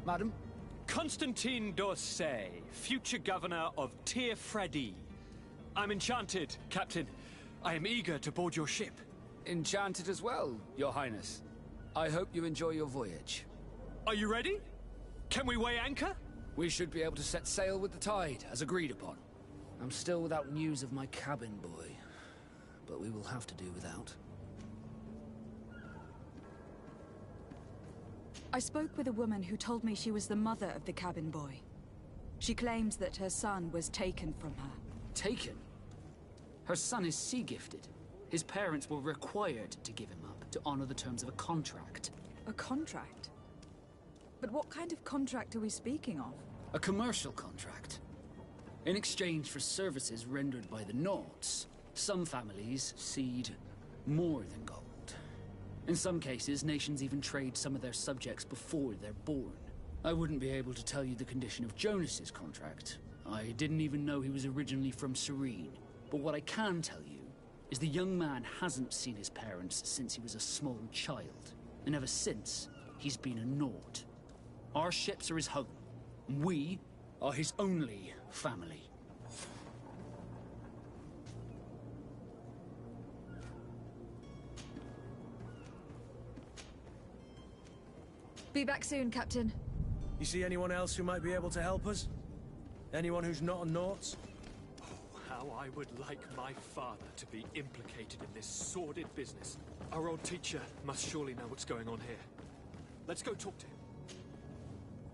Madam? Constantine d'Orsay, future governor of Tir-Fredi. I'm enchanted, Captain. I am eager to board your ship. Enchanted as well, Your Highness. I hope you enjoy your voyage. Are you ready? Can we weigh anchor? We should be able to set sail with the tide, as agreed upon. I'm still without news of my cabin boy, but we will have to do without. I spoke with a woman who told me she was the mother of the cabin boy. She claims that her son was taken from her. Taken? Her son is sea-gifted. His parents were required to give him up to honor the terms of a contract. A contract? But what kind of contract are we speaking of? A commercial contract. In exchange for services rendered by the Nauts, some families cede more than gold. In some cases, nations even trade some of their subjects before they're born. I wouldn't be able to tell you the condition of Jonas's contract. I didn't even know he was originally from Serene. But what I can tell you is the young man hasn't seen his parents since he was a small child. And ever since, he's been a Naut. Our ships are his home. We are his only family. Be back soon, Captain. You see anyone else who might be able to help us? Anyone who's not a Naut? Oh, how I would like my father to be implicated in this sordid business. Our old teacher must surely know what's going on here. Let's go talk to him.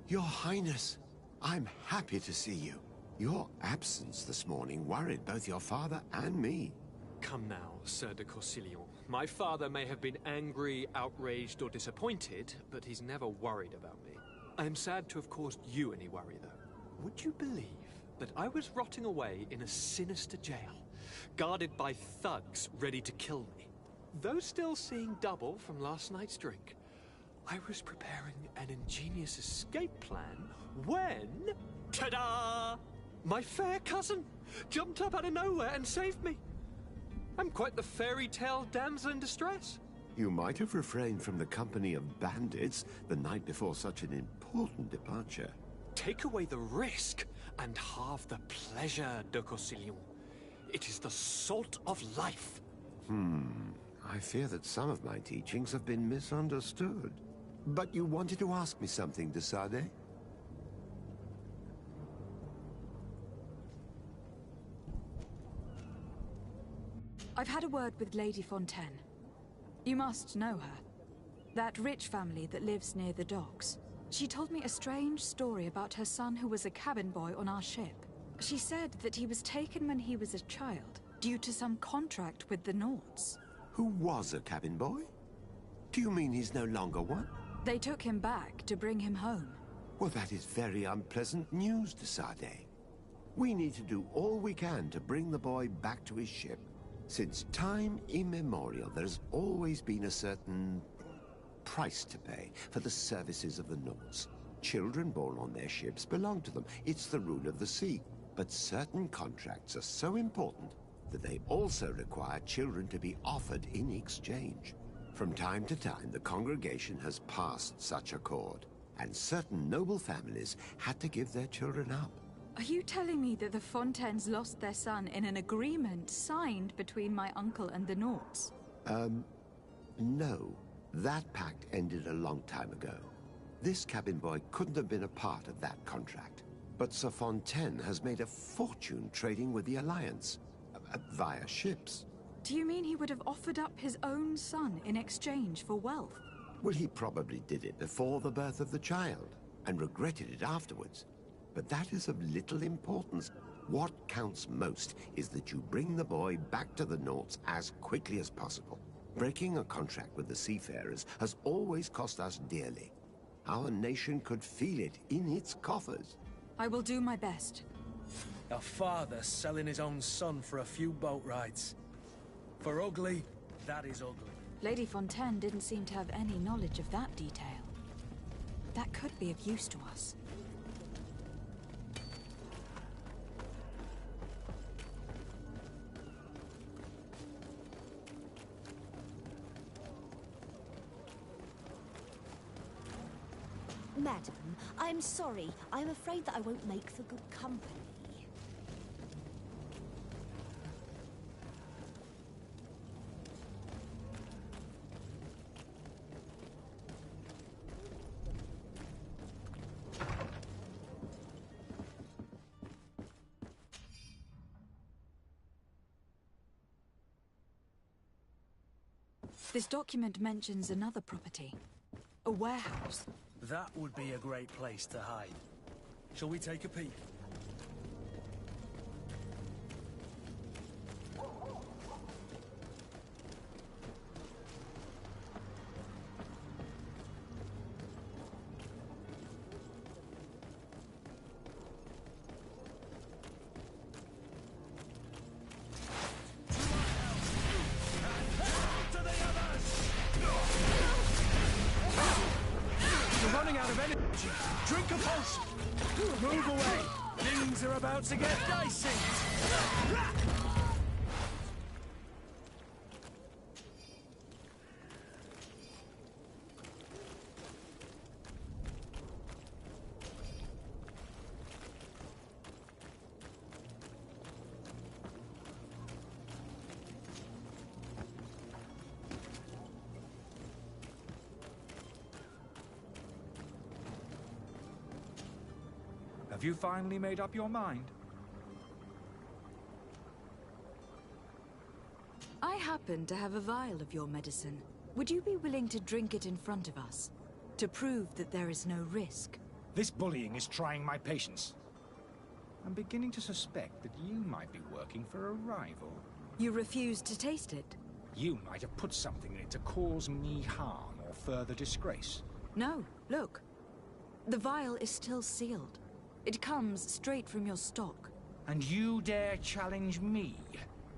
Your Highness, I'm happy to see you. Your absence this morning worried both your father and me. Come now, Sir de Corsilion. My father may have been angry, outraged, or disappointed, but he's never worried about me. I am sad to have caused you any worry, though. Would you believe that I was rotting away in a sinister jail, guarded by thugs ready to kill me? Though still seeing double from last night's drink, I was preparing an ingenious escape plan when... ta-da! My fair cousin jumped up out of nowhere and saved me. I'm quite the fairy tale damsel in distress. You might have refrained from the company of bandits the night before such an important departure. Take away the risk and halve the pleasure, de Corsilion. It is the salt of life. I fear that some of my teachings have been misunderstood. But you wanted to ask me something, de Sade? I've had a word with Lady Fontaine. You must know her. That rich family that lives near the docks. She told me a strange story about her son who was a cabin boy on our ship. She said that he was taken when he was a child, due to some contract with the Nauts. Who was a cabin boy? Do you mean he's no longer one? They took him back to bring him home. Well, that is very unpleasant news, de Sade. We need to do all we can to bring the boy back to his ship. Since time immemorial, there's always been a certain price to pay for the services of the Nauts. Children born on their ships belong to them. It's the rule of the sea. But certain contracts are so important that they also require children to be offered in exchange. From time to time, the congregation has passed such accord, and certain noble families had to give their children up. Are you telling me that the Fontaines lost their son in an agreement signed between my uncle and the Nauts? No. That pact ended a long time ago. This cabin boy couldn't have been a part of that contract. But Sir Fontaine has made a fortune trading with the Alliance, via ships. Do you mean he would have offered up his own son in exchange for wealth? Well, he probably did it before the birth of the child, and regretted it afterwards. But that is of little importance. What counts most is that you bring the boy back to the Nauts as quickly as possible. Breaking a contract with the seafarers has always cost us dearly. Our nation could feel it in its coffers. I will do my best. A father selling his own son for a few boat rides. For ugly, that is ugly. Lady Fontaine didn't seem to have any knowledge of that detail. That could be of use to us. Madam, I'm sorry. I'm afraid that I won't make for good company. This document mentions another property. A warehouse. That would be a great place to hide. Shall we take a peek? You're running out of energy. Drink a potion. Move away. Things are about to get dicey. Have you finally made up your mind? I happen to have a vial of your medicine. Would you be willing to drink it in front of us? To prove that there is no risk? This bullying is trying my patience. I'm beginning to suspect that you might be working for a rival. You refuse to taste it? You might have put something in it to cause me harm or further disgrace. No, look. The vial is still sealed. It comes straight from your stock. And you dare challenge me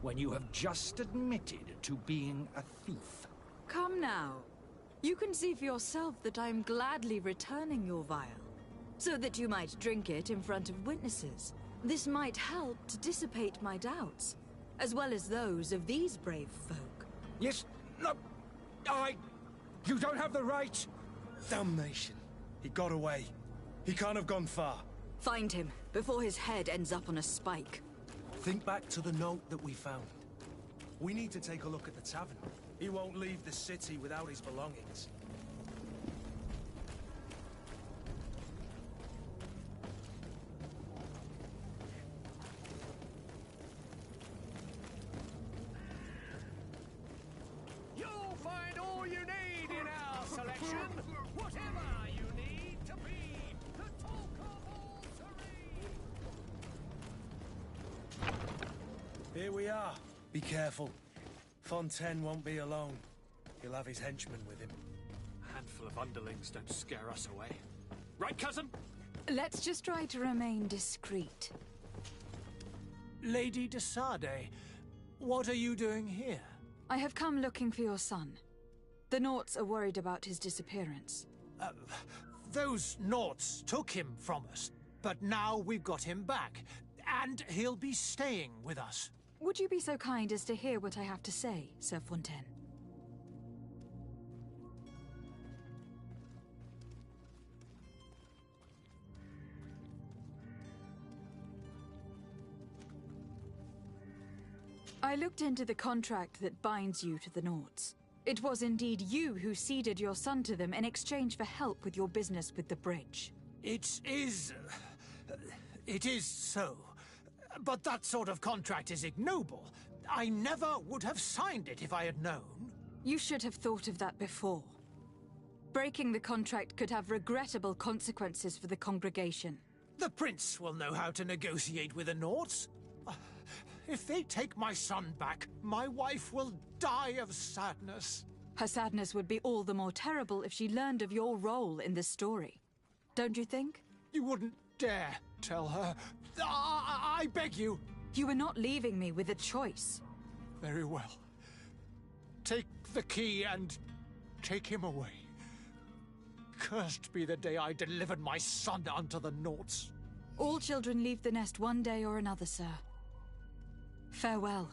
when you have just admitted to being a thief? Come now. You can see for yourself that I'm gladly returning your vial, so that you might drink it in front of witnesses. This might help to dissipate my doubts, as well as those of these brave folk. Yes, no, You don't have the right! Damnation. He got away. He can't have gone far. Find him, before his head ends up on a spike. Think back to the note that we found. We need to take a look at the tavern. He won't leave the city without his belongings. You'll find all you need in our selection. Whatever you need to be the talk of all Serene. Here we are. Be careful. Fontaine won't be alone. He'll have his henchmen with him. A handful of underlings don't scare us away. Right, cousin? Let's just try to remain discreet. Lady de Sade, what are you doing here? I have come looking for your son. The Naughts are worried about his disappearance. Those Naughts took him from us, but now we've got him back, and he'll be staying with us. Would you be so kind as to hear what I have to say, Sir Fontaine? I looked into the contract that binds you to the Naughts. It was indeed you who ceded your son to them in exchange for help with your business with the bridge. It is so. But that sort of contract is ignoble. I never would have signed it if I had known. You should have thought of that before. Breaking the contract could have regrettable consequences for the congregation. The prince will know how to negotiate with the Naughts. If they take my son back, my wife will die of sadness. Her sadness would be all the more terrible if she learned of your role in this story. Don't you think? You wouldn't dare tell her. I beg you. You are not leaving me with a choice. Very well. Take the key and take him away. Cursed be the day I delivered my son unto the Naughts. All children leave the nest one day or another, sir. Farewell.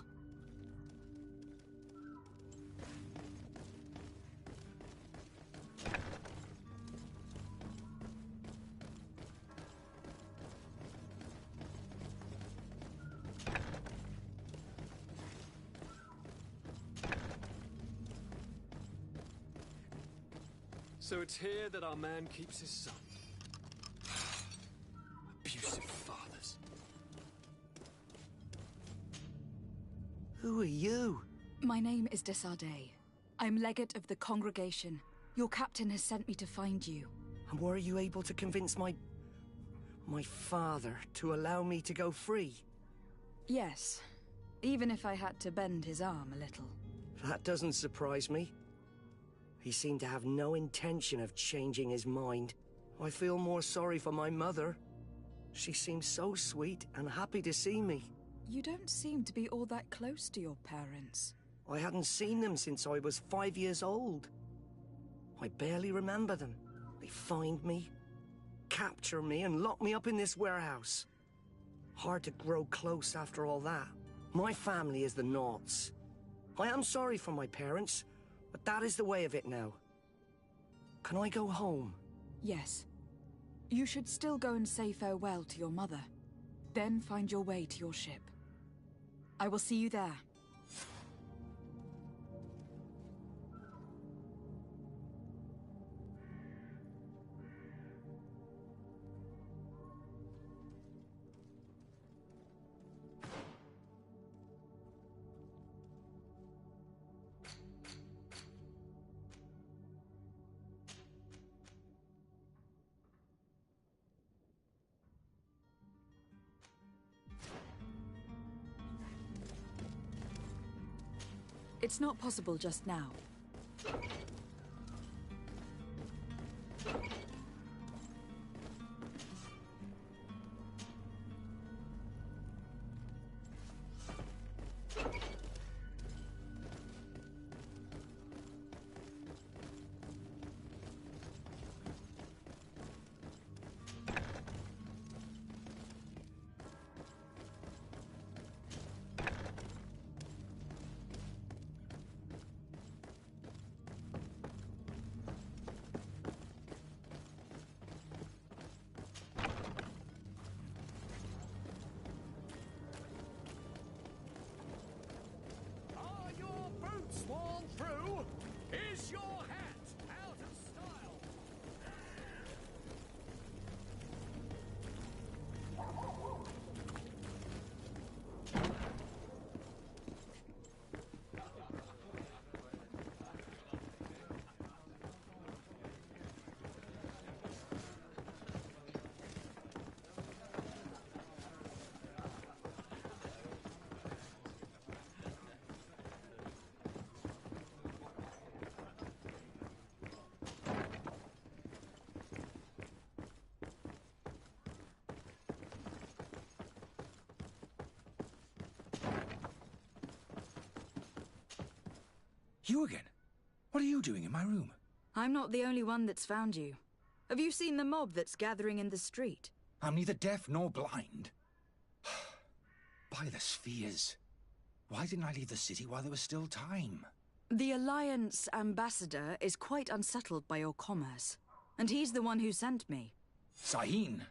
So it's here that our man keeps his son. Abusive fathers. Who are you? My name is Desade. I'm legate of the congregation. Your captain has sent me to find you. And were you able to convince my father to allow me to go free? Yes, even if I had to bend his arm a little. That doesn't surprise me. He seemed to have no intention of changing his mind. I feel more sorry for my mother. She seemed so sweet and happy to see me. You don't seem to be all that close to your parents. I hadn't seen them since I was 5 years old. I barely remember them. They find me, capture me, and lock me up in this warehouse. Hard to grow close after all that. My family is the Naughts. I am sorry for my parents, but that is the way of it now. Can I go home? Yes. You should still go and say farewell to your mother. Then find your way to your ship. I will see you there. It's not possible just now. Sworn through? Is your hat out of style? You again? What are you doing in my room? I'm not the only one that's found you. Have you seen the mob that's gathering in the street? I'm neither deaf nor blind. By the spheres. Why didn't I leave the city while there was still time? The Alliance ambassador is quite unsettled by your commerce, and he's the one who sent me. Sahin.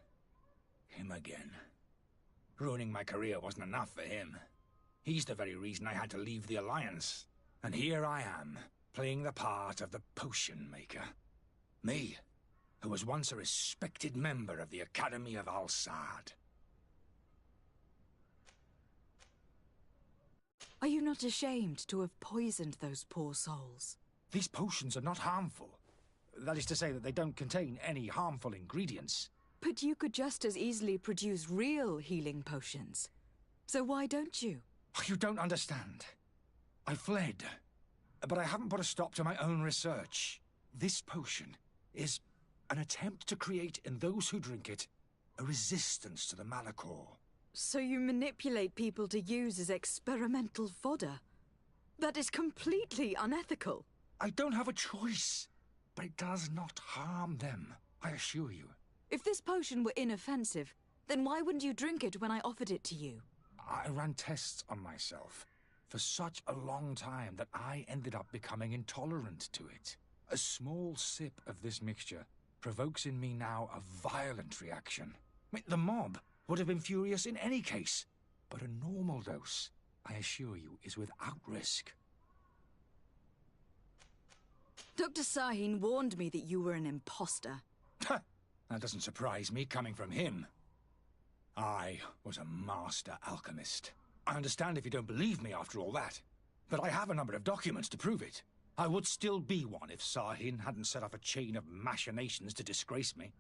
Him again. Ruining my career wasn't enough for him. He's the very reason I had to leave the Alliance. And here I am, playing the part of the potion maker. Me, who was once a respected member of the Academy of Al-Sad. Are you not ashamed to have poisoned those poor souls? These potions are not harmful. That is to say that they don't contain any harmful ingredients. But you could just as easily produce real healing potions. So why don't you? You don't understand. I fled, but I haven't put a stop to my own research. This potion is an attempt to create in those who drink it a resistance to the Malachor. So you manipulate people to use as experimental fodder? That is completely unethical. I don't have a choice, but it does not harm them, I assure you. If this potion were inoffensive, then why wouldn't you drink it when I offered it to you? I ran tests on myself for such a long time that I ended up becoming intolerant to it. A small sip of this mixture provokes in me now a violent reaction. I mean, the mob would have been furious in any case, but a normal dose, I assure you, is without risk. Dr. Sahin warned me that you were an imposter. That doesn't surprise me, coming from him. I was a master alchemist. I understand if you don't believe me after all that, but I have a number of documents to prove it. I would still be one if Sahin hadn't set up a chain of machinations to disgrace me.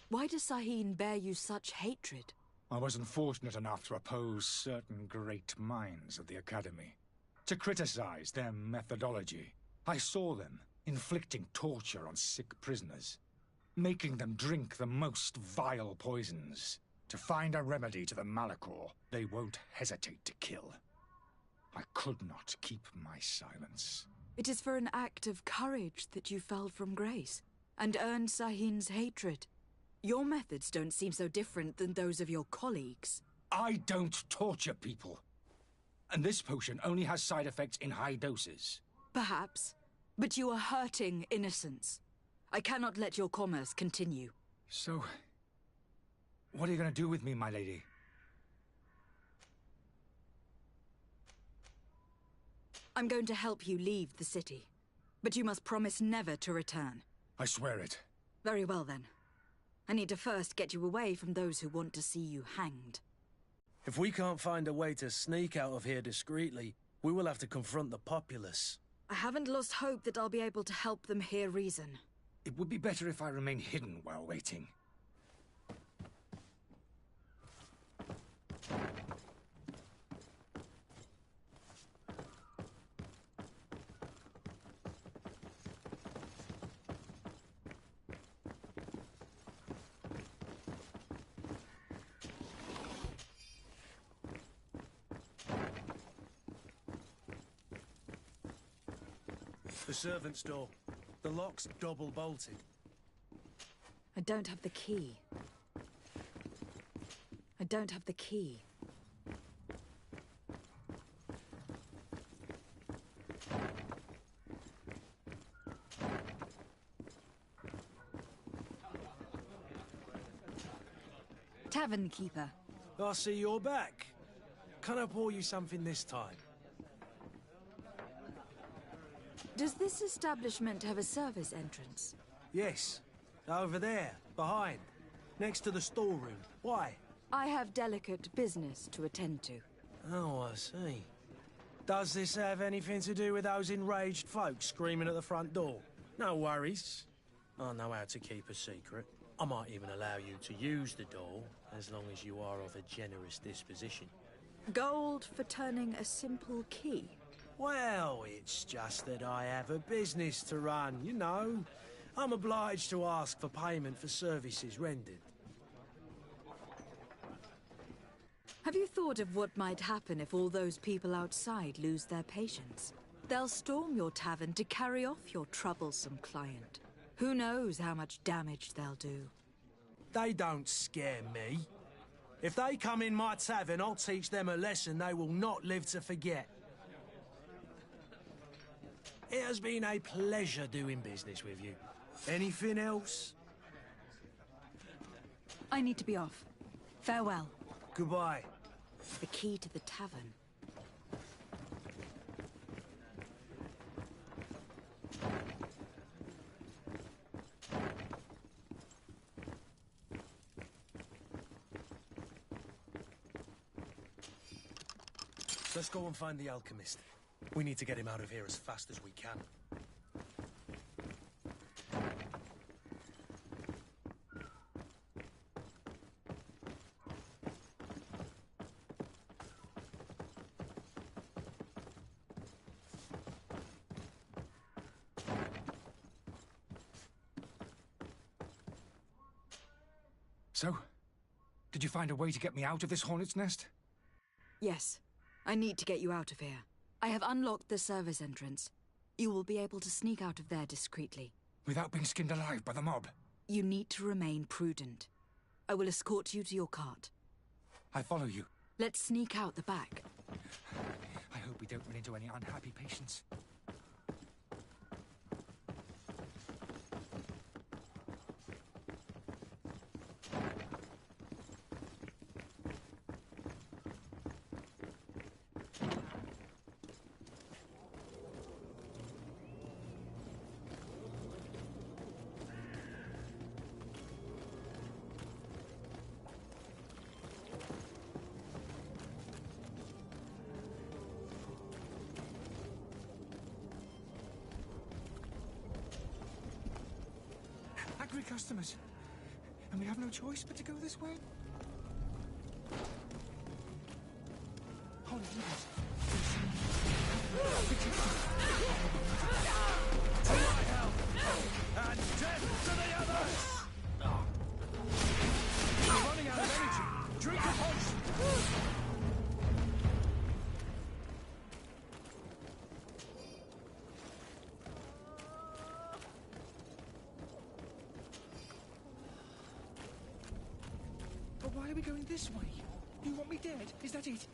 Why does Sahin bear you such hatred? I wasn't fortunate enough to oppose certain great minds of the Academy, to criticize their methodology. I saw them inflicting torture on sick prisoners, making them drink the most vile poisons. To find a remedy to the Malachor, they won't hesitate to kill. I could not keep my silence. It is for an act of courage that you fell from grace, and earned Sahin's hatred. Your methods don't seem so different than those of your colleagues. I don't torture people. And this potion only has side effects in high doses. Perhaps, but you are hurting innocents. I cannot let your commerce continue. So, what are you going to do with me, my lady? I'm going to help you leave the city, but you must promise never to return. I swear it. Very well, then. I need to first get you away from those who want to see you hanged. If we can't find a way to sneak out of here discreetly, we will have to confront the populace. I haven't lost hope that I'll be able to help them hear reason. It would be better if I remain hidden while waiting. The servant's door. The lock's double bolted. I don't have the key. I don't have the key. Tavern keeper. I see you're back. Can I pour you something this time? Does this establishment have a service entrance? Yes. Over there, behind. Next to the storeroom. Why? I have delicate business to attend to. Oh, I see. Does this have anything to do with those enraged folks screaming at the front door? No worries. I know how to keep a secret. I might even allow you to use the door, as long as you are of a generous disposition. Gold for turning a simple key. Well, it's just that I have a business to run, you know. I'm obliged to ask for payment for services rendered. Have you thought of what might happen if all those people outside lose their patience? They'll storm your tavern to carry off your troublesome client. Who knows how much damage they'll do? They don't scare me. If they come in my tavern, I'll teach them a lesson they will not live to forget. It has been a pleasure doing business with you. Anything else? I need to be off. Farewell. Goodbye. The key to the tavern. Let's go and find the alchemist. We need to get him out of here as fast as we can. So, did you find a way to get me out of this hornet's nest? Yes. I need to get you out of here. I have unlocked the service entrance. You will be able to sneak out of there discreetly. Without being skinned alive by the mob? You need to remain prudent. I will escort you to your cart. I follow you. Let's sneak out the back. I hope we don't run into any unhappy patients. angry customers. And we have no choice but to go this way? Hold it, leave To my help! And death to the others! You're running out of energy. Drink a potion! But why are we going this way? You want me dead? Is that it?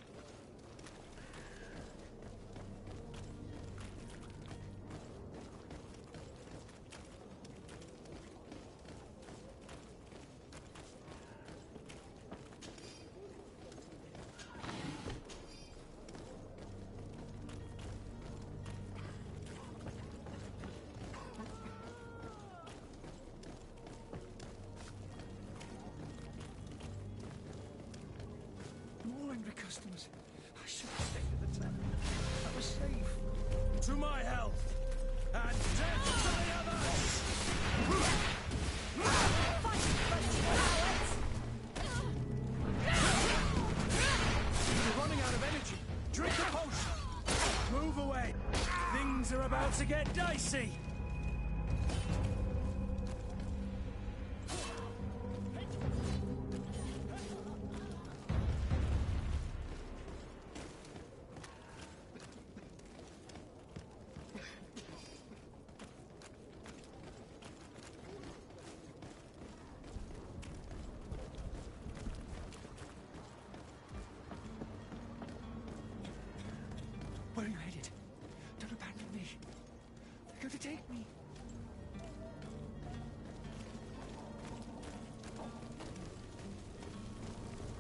More angry customers. I should have stayed at the tavern. I was safe. To my health! And death to the others! You're running out of energy. Drink a potion. Move away. Things are about to get dicey. Where are you headed? Don't abandon me. They're going to take me.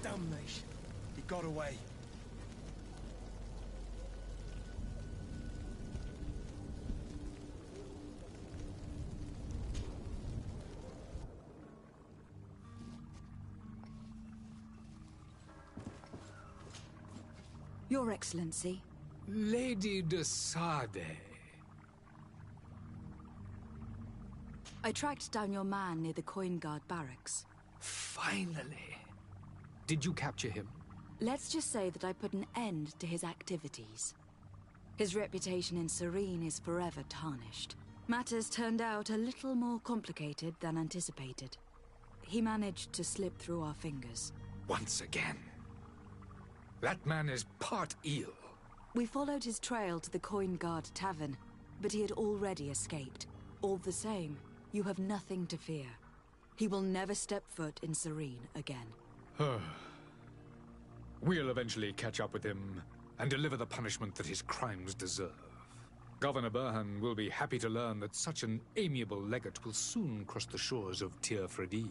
Damnation. He got away. Your Excellency. Lady de Sade. I tracked down your man near the Coin Guard barracks. Finally. Did you capture him? Let's just say that I put an end to his activities. His reputation in Serene is forever tarnished. Matters turned out a little more complicated than anticipated. He managed to slip through our fingers. Once again. That man is part eel. We followed his trail to the Coin Guard Tavern, but he had already escaped. All the same, you have nothing to fear. He will never step foot in Serene again. We'll eventually catch up with him and deliver the punishment that his crimes deserve. Governor Burhan will be happy to learn that such an amiable legate will soon cross the shores of Tir Fredi.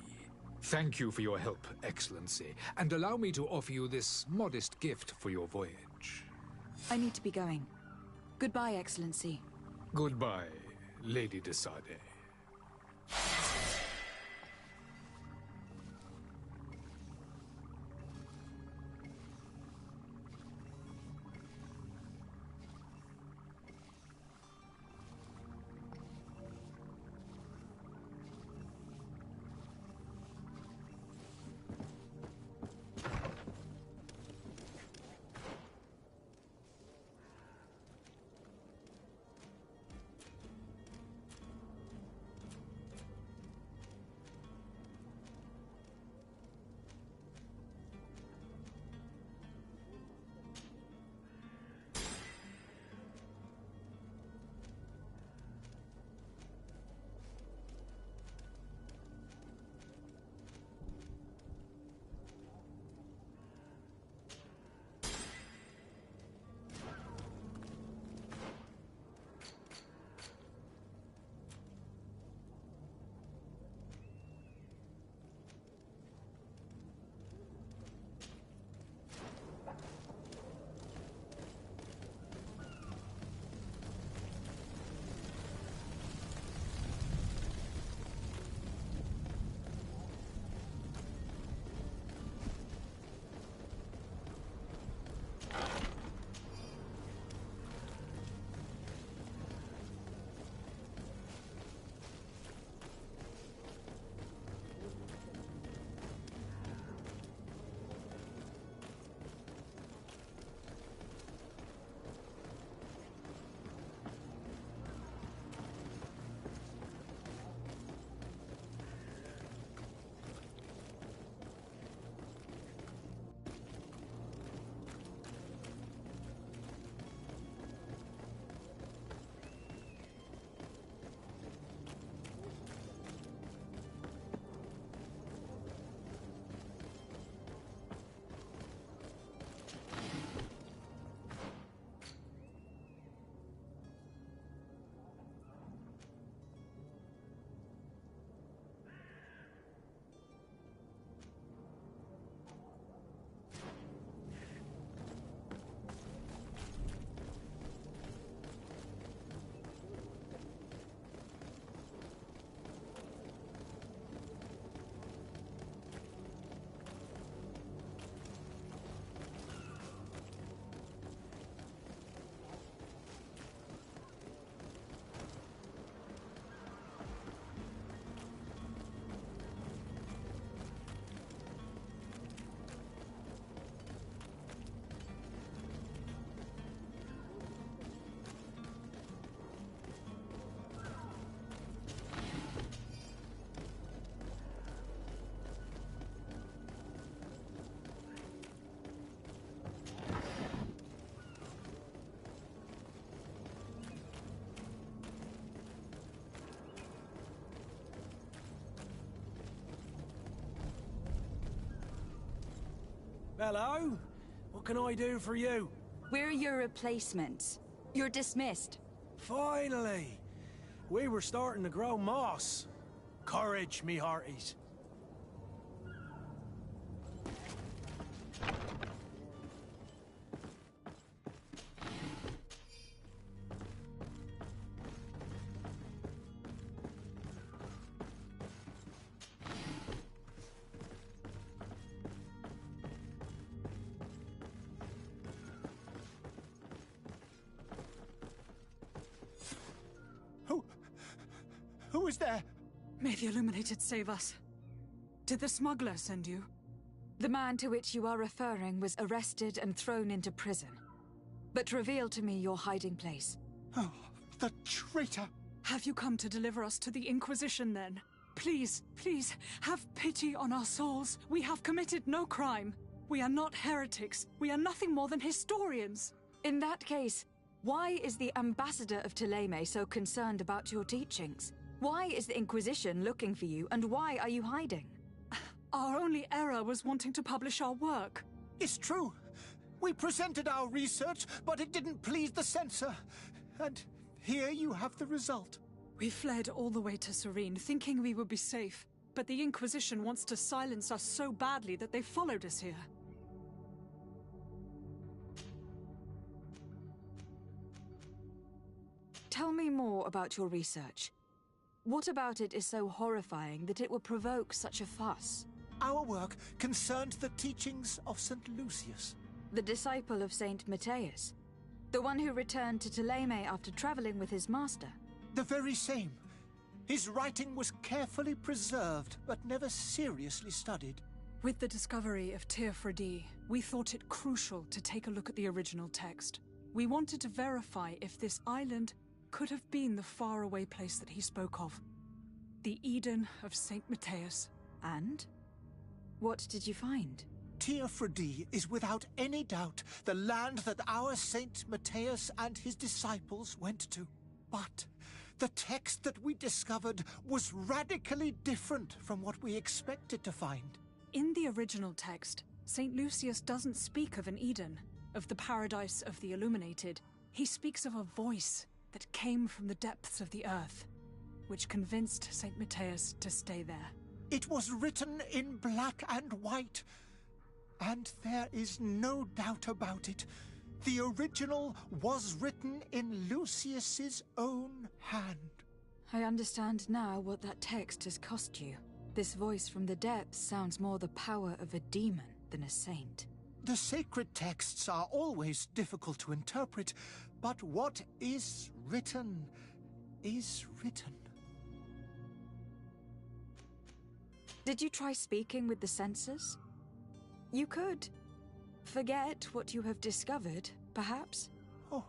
Thank you for your help, Excellency, and allow me to offer you this modest gift for your voyage. I need to be going. Goodbye, Excellency. Goodbye, Lady de Sade. Hello? What can I do for you? We're your replacements. You're dismissed. Finally! We were starting to grow moss. Courage, me hearties. Who is there? May the Illuminated save us. Did the smuggler send you? The man to which you are referring was arrested and thrown into prison. But reveal to me your hiding place. Oh, the traitor! Have you come to deliver us to the Inquisition, then? Please, please, have pity on our souls. We have committed no crime. We are not heretics. We are nothing more than historians. In that case, why is the ambassador of Thélème so concerned about your teachings? Why is the Inquisition looking for you, and why are you hiding? Our only error was wanting to publish our work. It's true. We presented our research, but it didn't please the censor. And here you have the result. We fled all the way to Serene, thinking we would be safe. But the Inquisition wants to silence us so badly that they followed us here. Tell me more about your research. What about it is so horrifying that it will provoke such a fuss? Our work concerned the teachings of St. Lucius. The disciple of Saint Matthias? The one who returned to Thélème after traveling with his master? The very same. His writing was carefully preserved, but never seriously studied. With the discovery of Teofredi, we thought it crucial to take a look at the original text. We wanted to verify if this island could have been the faraway place that he spoke of. The Eden of Saint Matthias. And? What did you find? Teofredi is without any doubt the land that our Saint Matthias and his disciples went to. But the text that we discovered was radically different from what we expected to find. In the original text, Saint Lucius doesn't speak of an Eden, of the paradise of the Illuminated. He speaks of a voice that came from the depths of the earth, which convinced Saint Matthias to stay there. It was written in black and white, and there is no doubt about it. The original was written in Lucius's own hand. I understand now what that text has cost you. This voice from the depths sounds more the power of a demon than a saint. The sacred texts are always difficult to interpret, but what is written is written. Did you try speaking with the censors? You could. Forget what you have discovered, perhaps? Oh,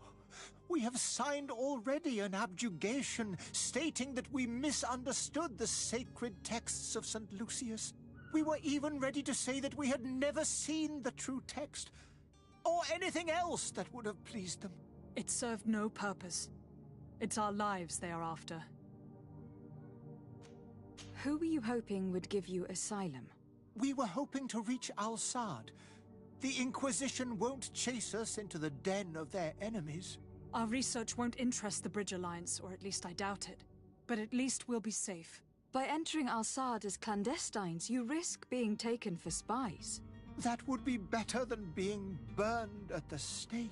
we have signed already an abjugation stating that we misunderstood the sacred texts of St. Lucius. We were even ready to say that we had never seen the true text, or anything else that would have pleased them. It served no purpose. It's our lives they are after. Who were you hoping would give you asylum? We were hoping to reach Al-Sad. The Inquisition won't chase us into the den of their enemies. Our research won't interest the Bridge Alliance, or at least I doubt it. But at least we'll be safe. By entering Al-Sad as clandestines, you risk being taken for spies. That would be better than being burned at the stake.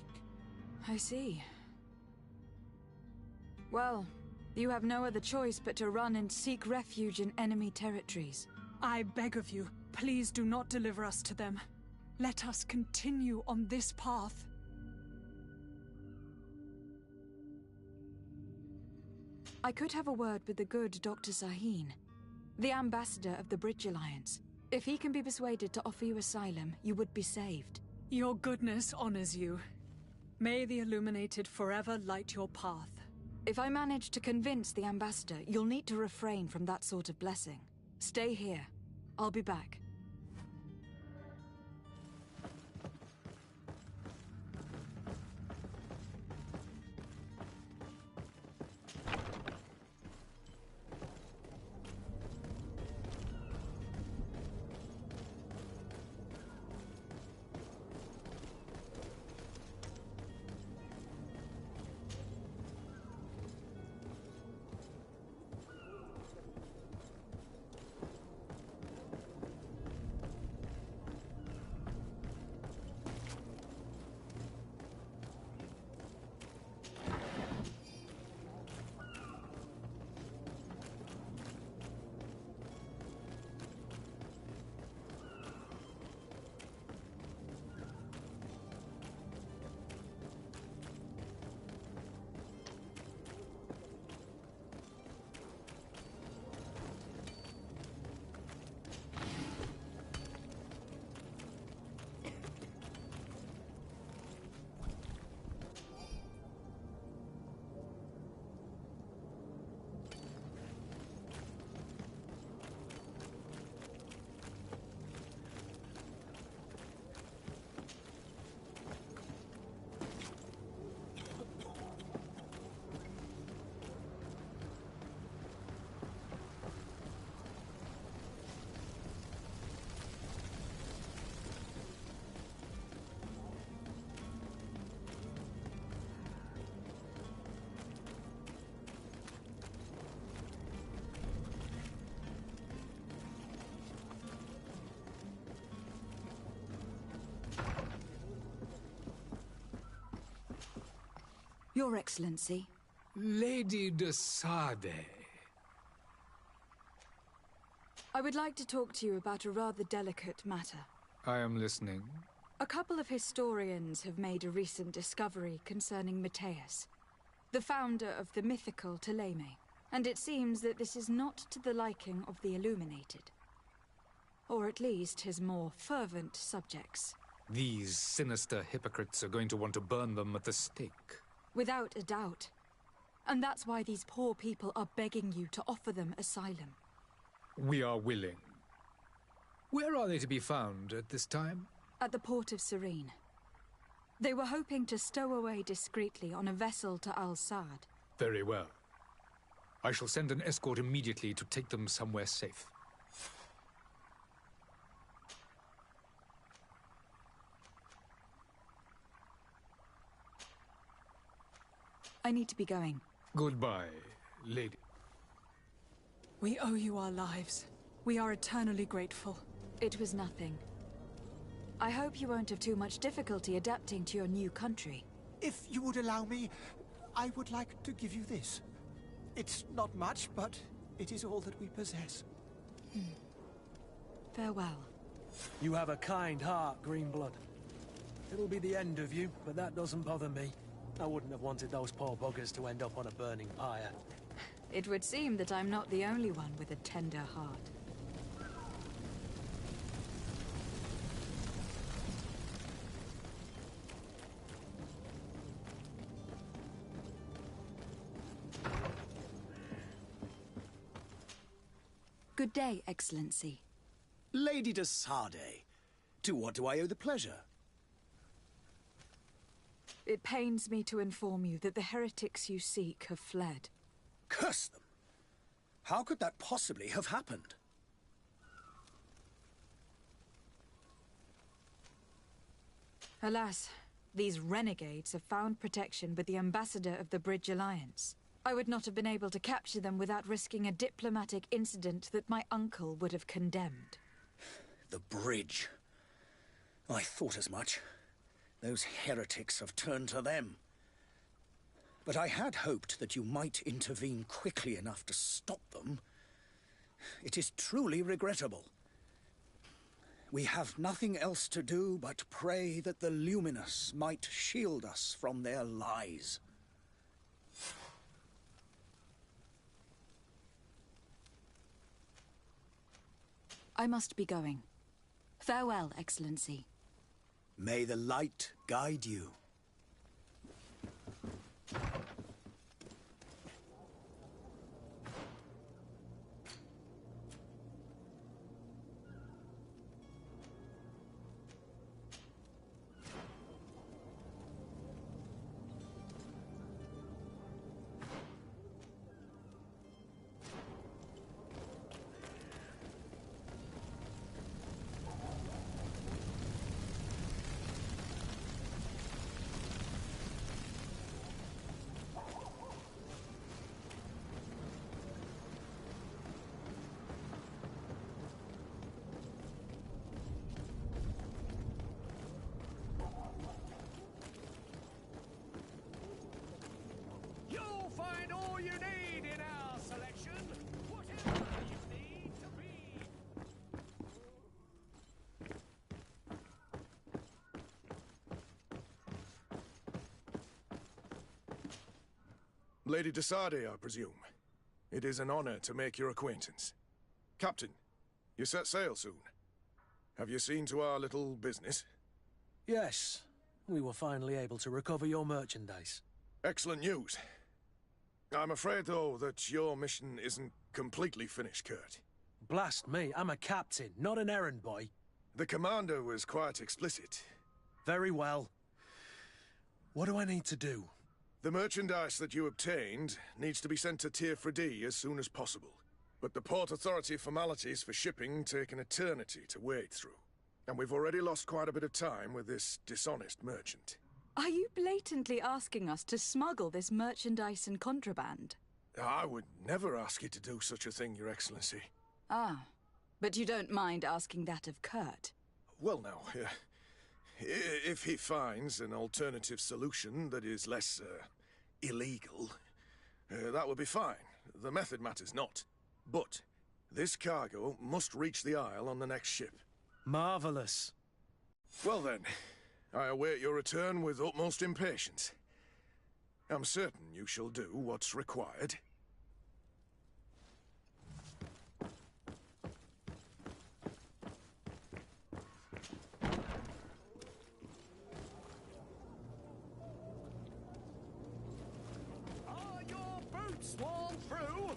I see. Well, you have no other choice but to run and seek refuge in enemy territories. I beg of you, please do not deliver us to them. Let us continue on this path. I could have a word with the good Dr. Sahin, the ambassador of the Bridge Alliance. If he can be persuaded to offer you asylum, you would be saved. Your goodness honors you. May the Illuminated forever light your path. If I manage to convince the ambassador, you'll need to refrain from that sort of blessing. Stay here. I'll be back. Your Excellency. Lady de Sade. I would like to talk to you about a rather delicate matter. I am listening. A couple of historians have made a recent discovery concerning Matthias, the founder of the mythical Ptolemy, and it seems that this is not to the liking of the Illuminated. Or at least his more fervent subjects. These sinister hypocrites are going to want to burn them at the stake. Without a doubt. And that's why these poor people are begging you to offer them asylum. We are willing. Where are they to be found at this time? At the port of Serene. They were hoping to stow away discreetly on a vessel to Al-Sad. Very well. I shall send an escort immediately to take them somewhere safe. I need to be going. Goodbye, lady. We owe you our lives. We are eternally grateful. It was nothing. I hope you won't have too much difficulty adapting to your new country. If you would allow me, I would like to give you this. It's not much, but it is all that we possess. Farewell. You have a kind heart, Greenblood. It'll be the end of you, but that doesn't bother me. I wouldn't have wanted those poor buggers to end up on a burning pyre. It would seem that I'm not the only one with a tender heart. Good day, Excellency. Lady de Sade, to what do I owe the pleasure? It pains me to inform you that the heretics you seek have fled. Curse them! How could that possibly have happened? Alas, these renegades have found protection with the ambassador of the Bridge Alliance. I would not have been able to capture them without risking a diplomatic incident that my uncle would have condemned. The bridge. I thought as much. Those heretics have turned to them. But I had hoped that you might intervene quickly enough to stop them. It is truly regrettable. We have nothing else to do but pray that the Luminous might shield us from their lies. I must be going. Farewell, Excellency. May the light guide you. Find all you need in our selection, whatever you need to be. Lady de Sade, I presume. It is an honor to make your acquaintance. Captain, you set sail soon. Have you seen to our little business? Yes. We were finally able to recover your merchandise. Excellent news. I'm afraid, though, that your mission isn't completely finished, Kurt. Blast me, I'm a captain, not an errand boy. The commander was quite explicit. Very well. What do I need to do? The merchandise that you obtained needs to be sent to Tier 4D as soon as possible. But the Port Authority formalities for shipping take an eternity to wade through. And we've already lost quite a bit of time with this dishonest merchant. Are you blatantly asking us to smuggle this merchandise and contraband? I would never ask you to do such a thing, Your Excellency. Ah, but you don't mind asking that of Kurt? Well, now, if he finds an alternative solution that is less, illegal, that would be fine. The method matters not. But this cargo must reach the Isle on the next ship. Marvellous. Well then, I await your return with utmost impatience. I'm certain you shall do what's required. Are your boots worn through?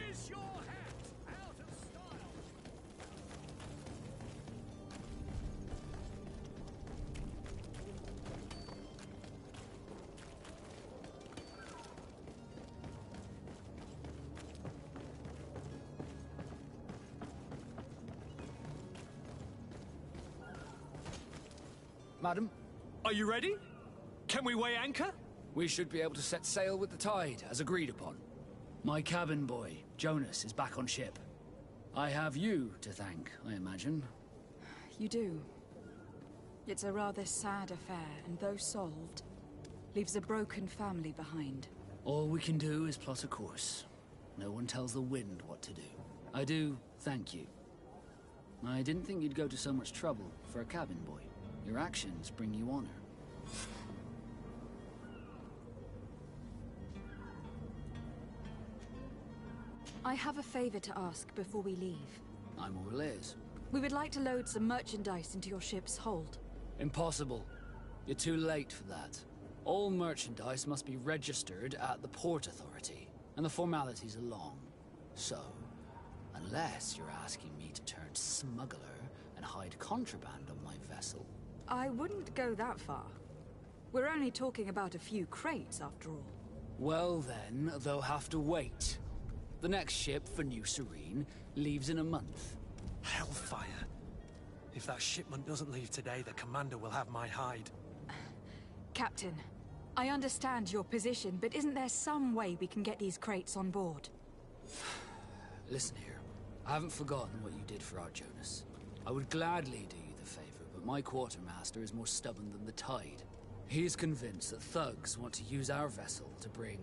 Is your hat out of style? Madam, Are you ready? Can we weigh anchor? we should be able to set sail with the tide, as agreed upon. My cabin boy, Jonas, is back on ship. I have you to thank, I imagine. You do. It's a rather sad affair, and though solved, leaves a broken family behind. All we can do is plot a course. No one tells the wind what to do. I do thank you. I didn't think you'd go to so much trouble for a cabin boy. Your actions bring you honor. I have a favor to ask before we leave. I'm all ears. We would like to load some merchandise into your ship's hold. Impossible. You're too late for that. All merchandise must be registered at the Port Authority, and the formalities are long. So, unless you're asking me to turn smuggler and hide contraband on my vessel. I wouldn't go that far. We're only talking about a few crates, after all. Well then, they'll have to wait. The next ship for New Serene leaves in a month. Hellfire. If that shipment doesn't leave today, the commander will have my hide. Captain, I understand your position, but isn't there some way we can get these crates on board? Listen here, I haven't forgotten what you did for our Jonas. I would gladly do you the favor, but my quartermaster is more stubborn than the tide. He is convinced that thugs want to use our vessel to bring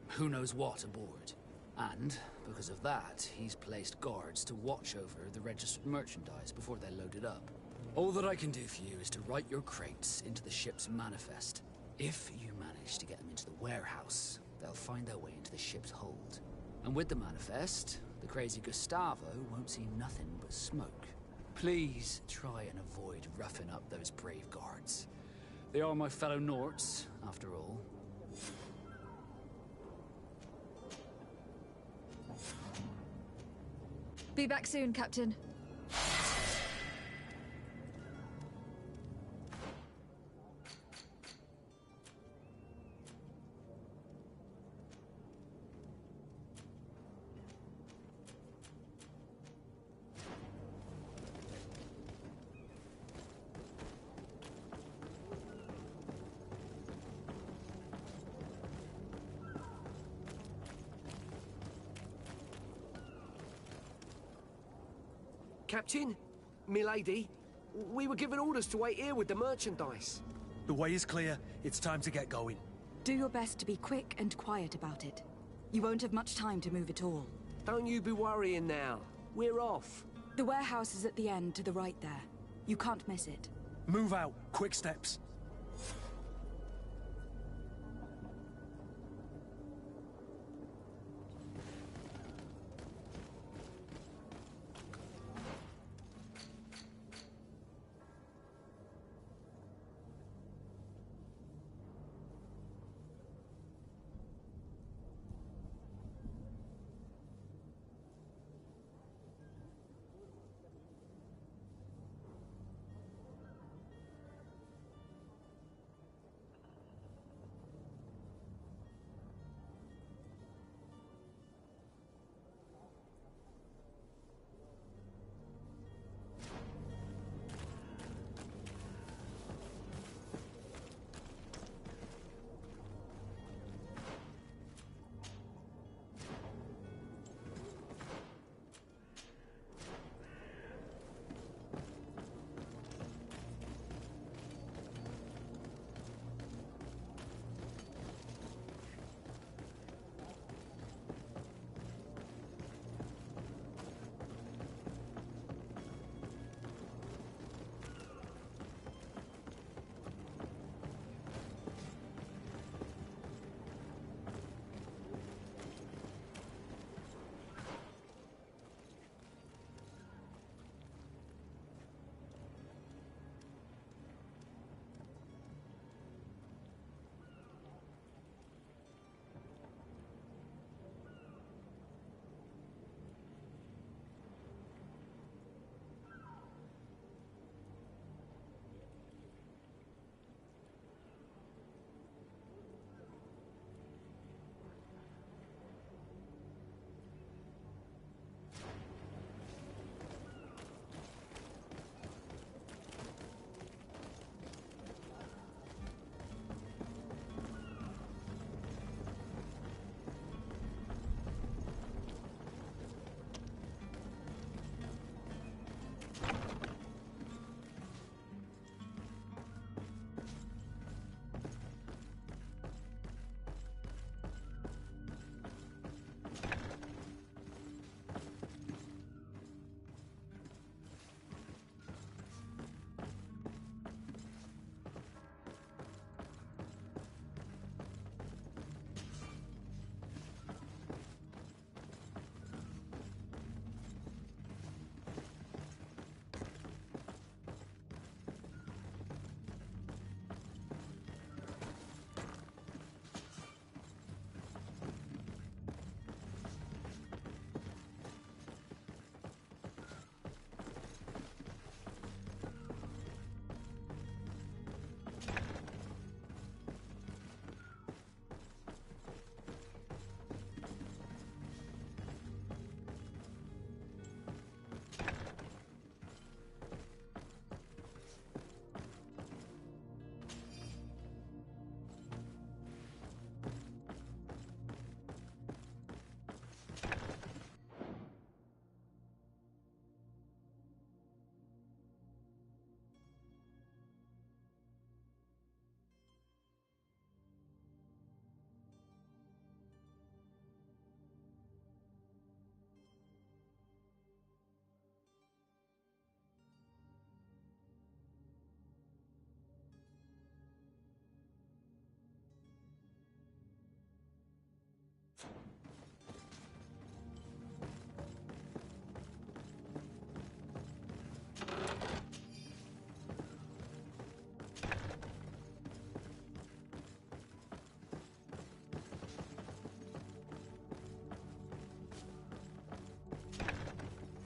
who knows what aboard. And, because of that, he's placed guards to watch over the registered merchandise before they're loaded up. All that I can do for you is to write your crates into the ship's manifest. If you manage to get them into the warehouse, they'll find their way into the ship's hold. And with the manifest, the crazy Gustavo won't see nothing but smoke. Please try and avoid roughing up those brave guards. They are my fellow Norts, after all. Be back soon, Captain. Captain, milady, we were given orders to wait here with the merchandise. The way is clear. It's time to get going. Do your best to be quick and quiet about it. You won't have much time to move at all. Don't you be worrying now. We're off. The warehouse is at the end to the right there. You can't miss it. Move out. Quick steps.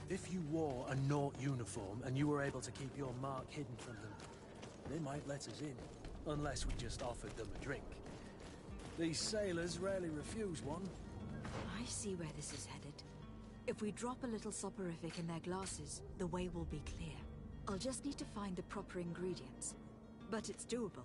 If you wore a Naut uniform and you were able to keep your mark hidden from them, they might let us in, unless we just offered them a drink. These sailors rarely refuse one. I see where this is headed. If we drop a little soporific in their glasses, the way will be clear. I'll just need to find the proper ingredients. But it's doable.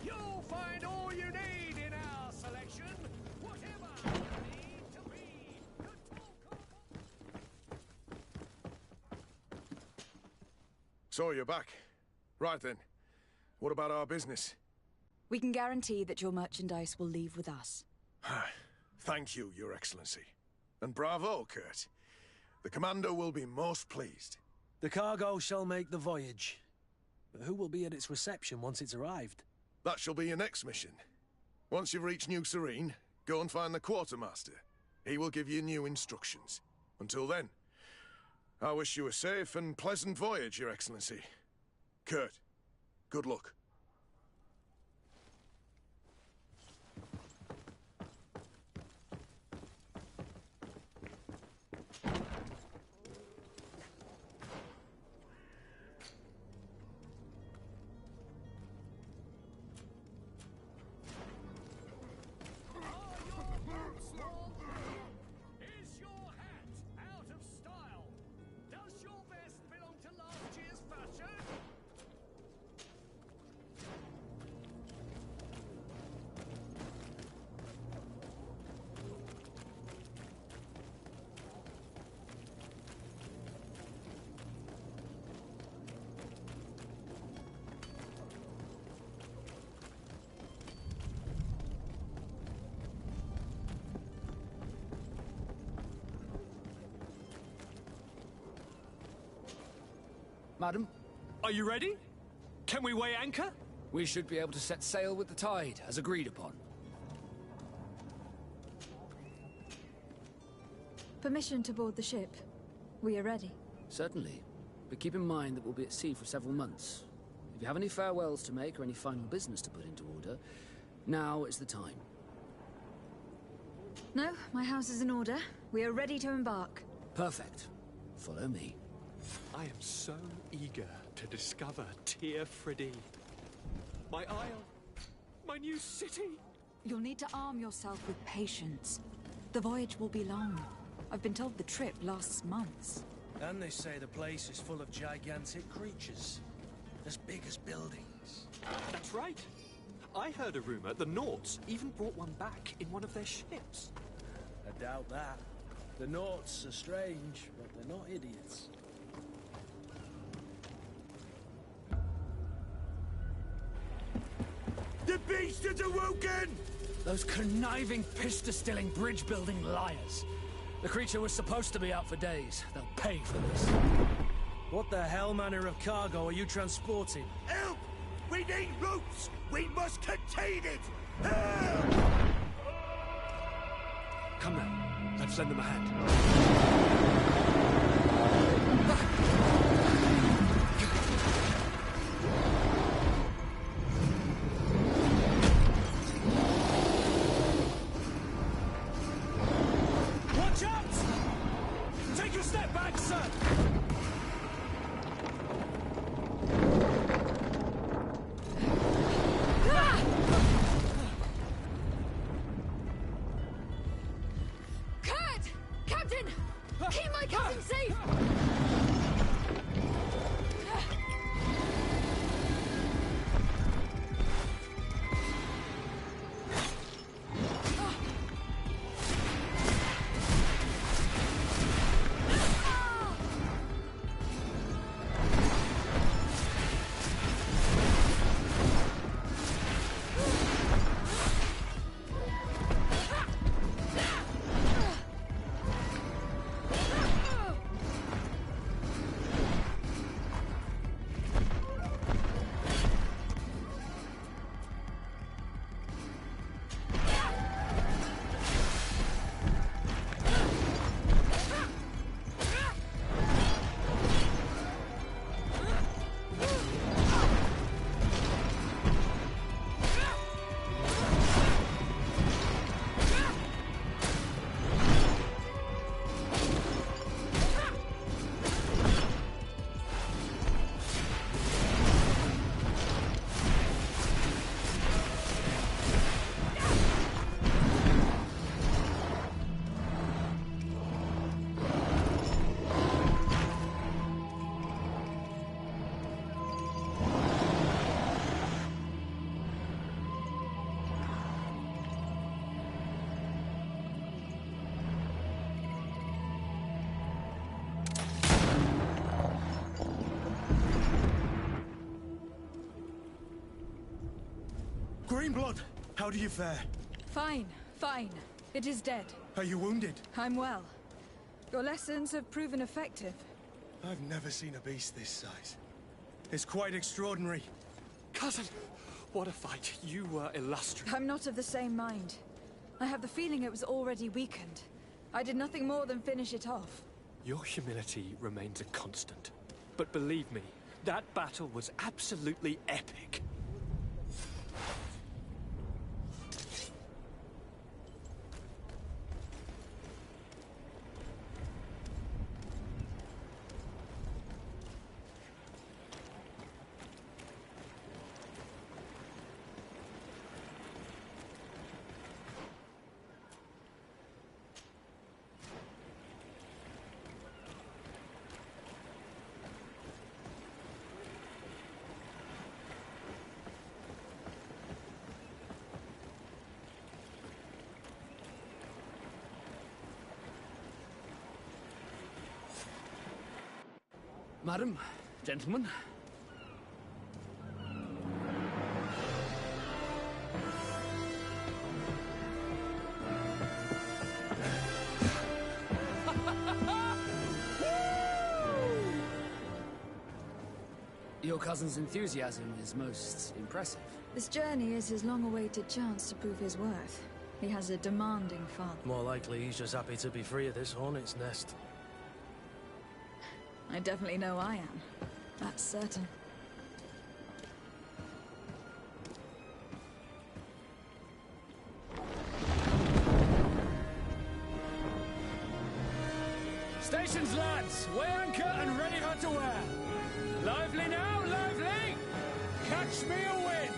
You'll find all you need in our selection. Whatever you need to be the talk of. So you're back. Right then. What about our business? We can guarantee that your merchandise will leave with us. Thank you, Your Excellency. And bravo, Kurt. The Commander will be most pleased. The cargo shall make the voyage. But who will be at its reception once it's arrived? That shall be your next mission. Once you've reached New Serene, go and find the Quartermaster. He will give you new instructions. Until then, I wish you a safe and pleasant voyage, Your Excellency. Kurt, good luck. Is your hat out of style? Does your vest belong to last year's fashion? Are you ready? Can we weigh anchor? We should be able to set sail with the tide, as agreed upon. Permission to board the ship. We are ready. Certainly. But keep in mind that we'll be at sea for several months. If you have any farewells to make or any final business to put into order, now is the time. No, my house is in order. We are ready to embark. Perfect. Follow me. I am so eager to discover Tir Freddy. My isle. My new city. You'll need to arm yourself with patience. The voyage will be long. I've been told the trip lasts months. And they say the place is full of gigantic creatures. As big as buildings. That's right. I heard a rumor the Nauts even brought one back in one of their ships. I doubt that. The Nauts are strange, but they're not idiots. The beast has awoken! Those conniving, piss-distilling, bridge-building liars. The creature was supposed to be out for days. They'll pay for this. What the hell manner of cargo are you transporting? Help! We need ropes! We must contain it! Help! Come now, let's lend them a hand. Watch out! Take a step back, sir! Kurt! Captain! Keep my cousin safe! Greenblood, how do you fare? Fine, fine. It is dead. Are you wounded? I'm well. Your lessons have proven effective. I've never seen a beast this size. It's quite extraordinary. Cousin, what a fight. You were illustrious. I'm not of the same mind. I have the feeling it was already weakened. I did nothing more than finish it off. Your humility remains a constant. But believe me, that battle was absolutely epic. Madam, gentlemen. Your Your cousin's enthusiasm is most impressive. This journey is his long-awaited chance to prove his worth. He has a demanding father. More likely he's just happy to be free of this hornet's nest. I definitely know I am. That's certain. Stations, lads! Weigh anchor and ready her to wear! Lively now, lively! Catch me a wind!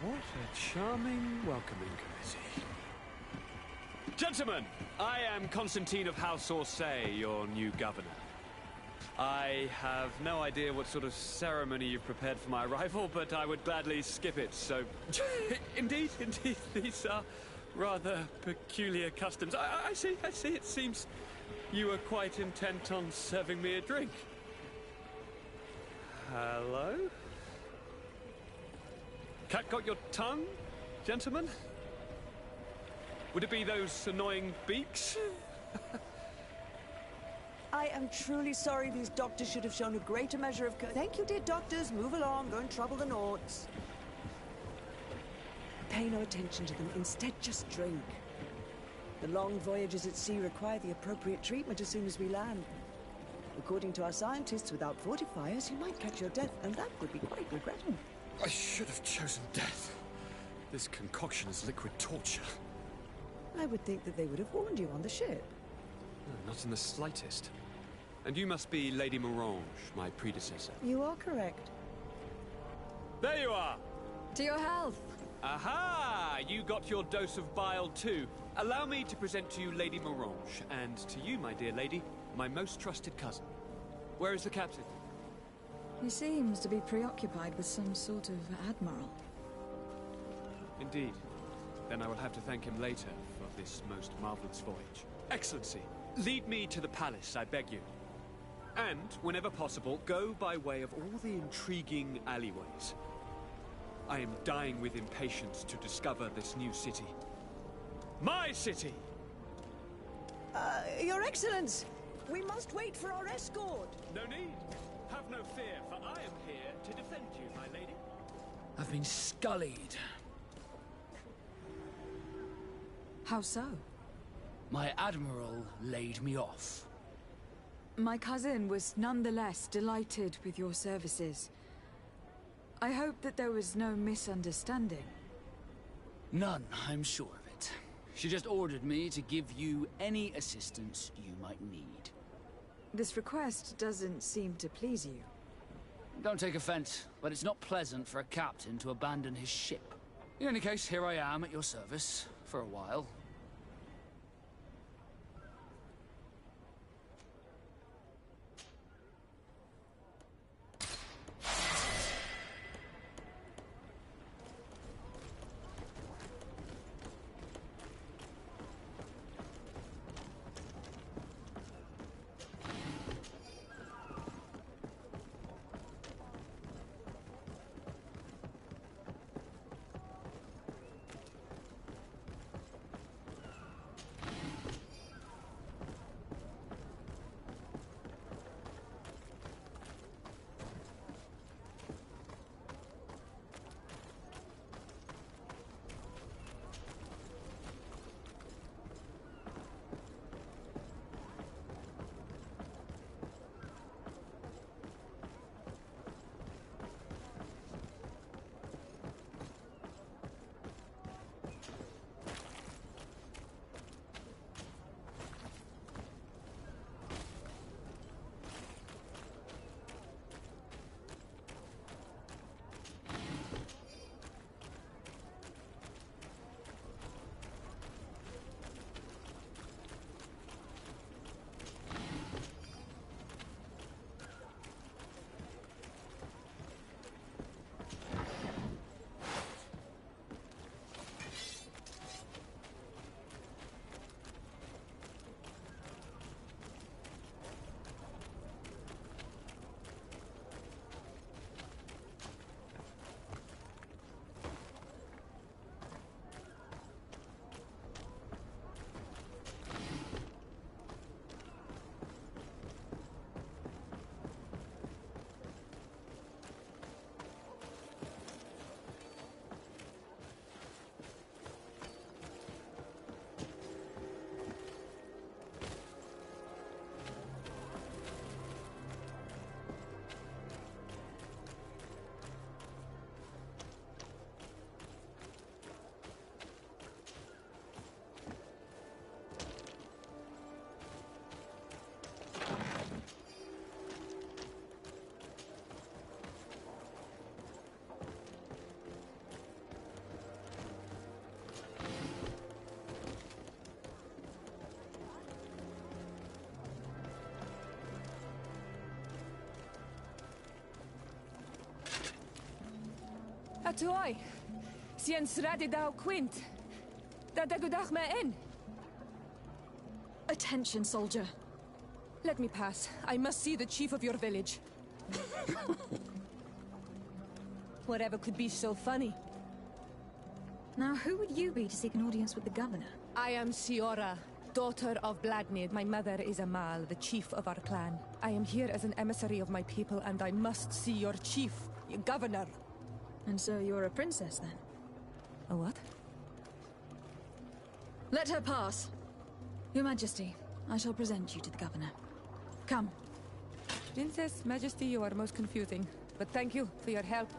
What a charming welcoming committee. Gentlemen, I am Constantine of House Orsay, your new governor. I have no idea what sort of ceremony you've prepared for my arrival, but I would gladly skip it, so... Indeed, these are rather peculiar customs. I see, it seems you are quite intent on serving me a drink. Hello? Cat got your tongue, gentlemen? Would it be those annoying beaks? I am truly sorry these doctors should have shown a greater measure of Thank you, dear doctors. Move along. Go and trouble the Nauts. Pay no attention to them. Instead, just drink. The long voyages at sea require the appropriate treatment as soon as we land. According to our scientists, without fortifiers, you might catch your death, and that would be quite regrettable. I should have chosen death. This concoction is liquid torture. I would think that they would have warned you on the ship. No, not in the slightest. And you must be Lady Morange, my predecessor. You are correct. There you are! To your health! Aha! You got your dose of bile too. Allow me to present to you Lady Morange, and to you, my dear lady, my most trusted cousin. Where is the captain? He seems to be preoccupied with some sort of admiral. Indeed. Then I will have to thank him later for this most marvelous voyage. Excellency, lead me to the palace, I beg you. And, whenever possible, go by way of all the intriguing alleyways. I am dying with impatience to discover this new city. My city! Your Excellence! We must wait for our escort! No need. Have no fear, for I am here to defend you, my lady. I've been scullied. How so? My admiral laid me off. My cousin was nonetheless delighted with your services. I hope that there was no misunderstanding. None, I'm sure of it. She just ordered me to give you any assistance you might need. This request doesn't seem to please you. Don't take offense, but it's not pleasant for a captain to abandon his ship. In any case, here I am at your service, for a while. Atoy, sien sradi dao quint. Da dagudach me in. Attention, soldier. Let me pass. I must see the chief of your village. Whatever could be so funny? Now, who would you be to seek an audience with the governor? I am Siora, daughter of Bladnid. My mother is Amal, the chief of our clan. I am here as an emissary of my people, and I must see your chief, your governor. And so you're a princess, then? A what? Let her pass. Your Majesty, I shall present you to the governor. Come. Princess, Majesty, you are most confusing. But thank you for your help.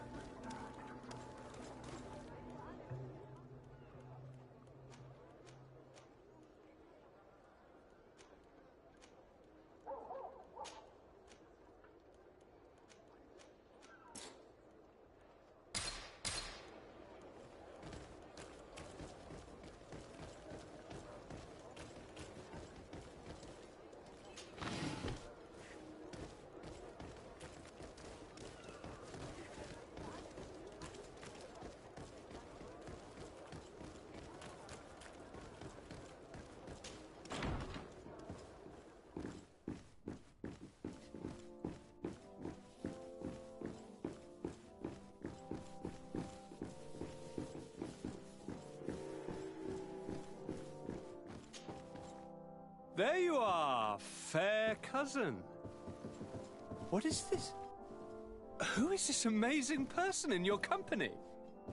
There you are, fair cousin. What is this? Who is this amazing person in your company?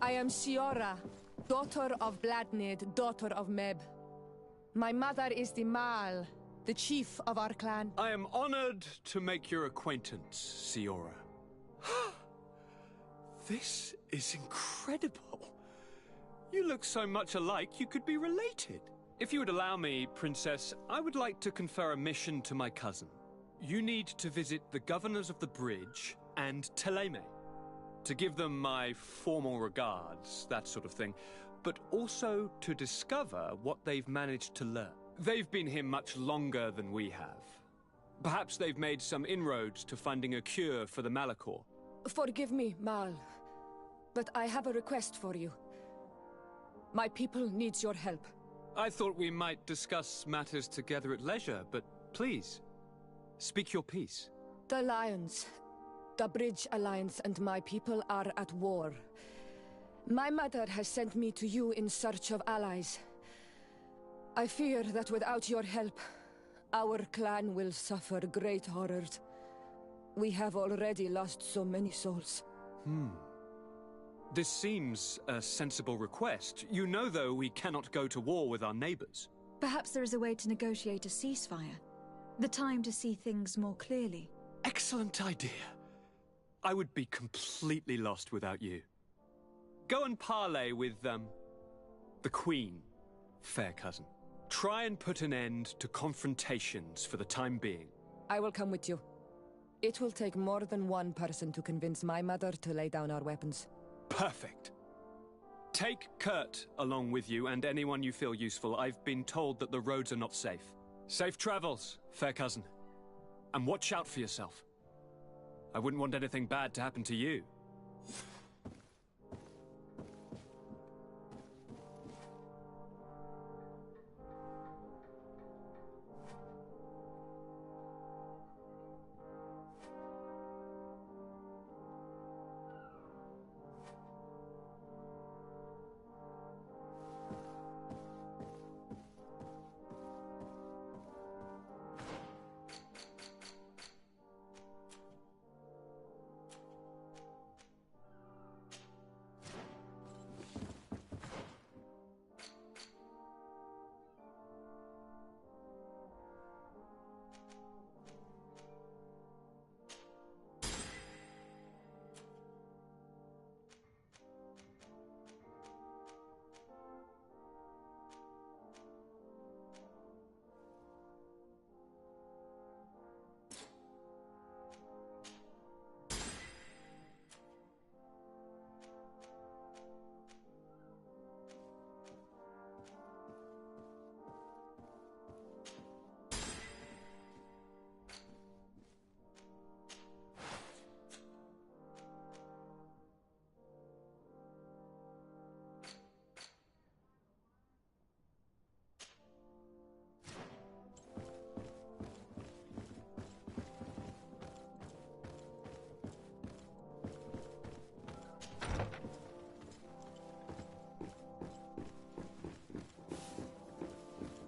I am Siora, daughter of Bladnid, daughter of Meb. My mother is the Mal, the chief of our clan. I am honored to make your acquaintance, Siora. This is incredible. You look so much alike you could be related. If you would allow me, Princess, I would like to confer a mission to my cousin. You need to visit the governors of the bridge and Teleme, to give them my formal regards, that sort of thing, but also to discover what they've managed to learn. They've been here much longer than we have. Perhaps they've made some inroads to finding a cure for the Malachor. Forgive me, Mal, but I have a request for you. My people needs your help. I thought we might discuss matters together at leisure, but please, speak your piece. The Lions, the Bridge Alliance and my people are at war. My mother has sent me to you in search of allies. I fear that without your help, our clan will suffer great horrors. We have already lost so many souls. This seems a sensible request. You know, though, we cannot go to war with our neighbors. Perhaps there is a way to negotiate a ceasefire. The time to see things more clearly. Excellent idea. I would be completely lost without you. Go and parley with, the Queen, fair cousin. Try and put an end to confrontations for the time being. I will come with you. It will take more than one person to convince my mother to lay down our weapons. Perfect. Take Kurt along with you and anyone you feel useful. I've been told that the roads are not safe. Safe travels, fair cousin. And watch out for yourself. I wouldn't want anything bad to happen to you.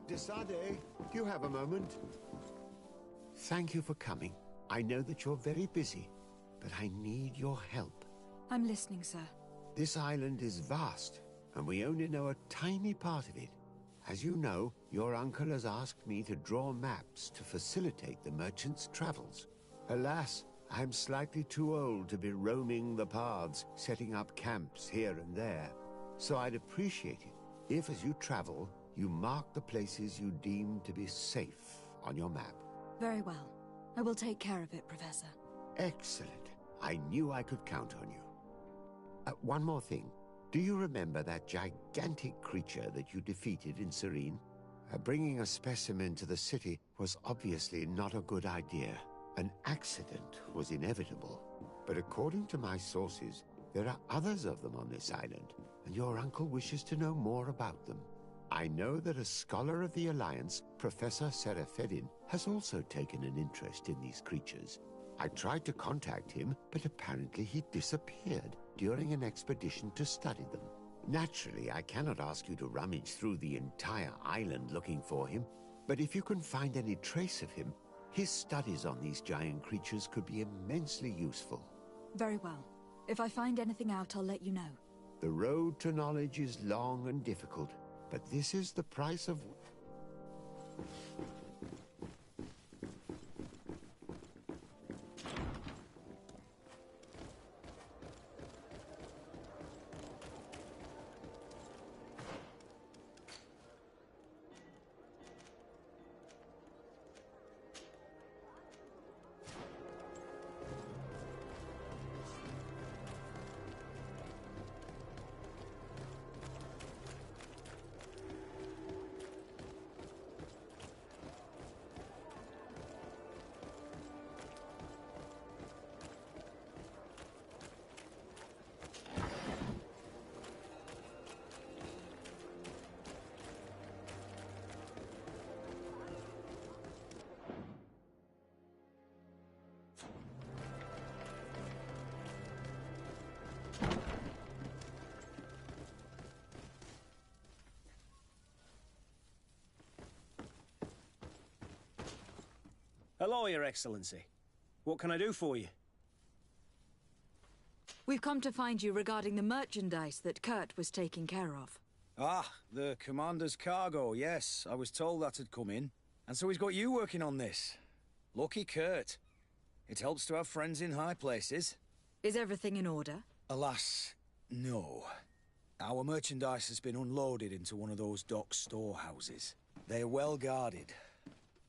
Desade, do you have a moment? Thank you for coming. I know that you're very busy, but I need your help. I'm listening, sir. This island is vast, and we only know a tiny part of it. As you know, your uncle has asked me to draw maps to facilitate the merchants' travels. Alas, I'm slightly too old to be roaming the paths, setting up camps here and there. So I'd appreciate it if, as you travel, you mark the places you deem to be safe on your map. Very well. I will take care of it, Professor. Excellent. I knew I could count on you. One more thing. Do you remember that gigantic creature that you defeated in Serene? Bringing a specimen to the city was obviously not a good idea. An accident was inevitable. But according to my sources, there are others of them on this island, and your uncle wishes to know more about them. I know that a scholar of the Alliance, Professor Serafedin, has also taken an interest in these creatures. I tried to contact him, but apparently he disappeared during an expedition to study them. Naturally, I cannot ask you to rummage through the entire island looking for him, but if you can find any trace of him, his studies on these giant creatures could be immensely useful. Very well. If I find anything out, I'll let you know. The road to knowledge is long and difficult, but this is the price of... Hello, Your Excellency. What can I do for you? We've come to find you regarding the merchandise that Kurt was taking care of. Ah, the Commander's cargo, yes. I was told that had come in. And so he's got you working on this. Lucky Kurt. It helps to have friends in high places. Is everything in order? Alas, no. Our merchandise has been unloaded into one of those dock storehouses. They are well guarded.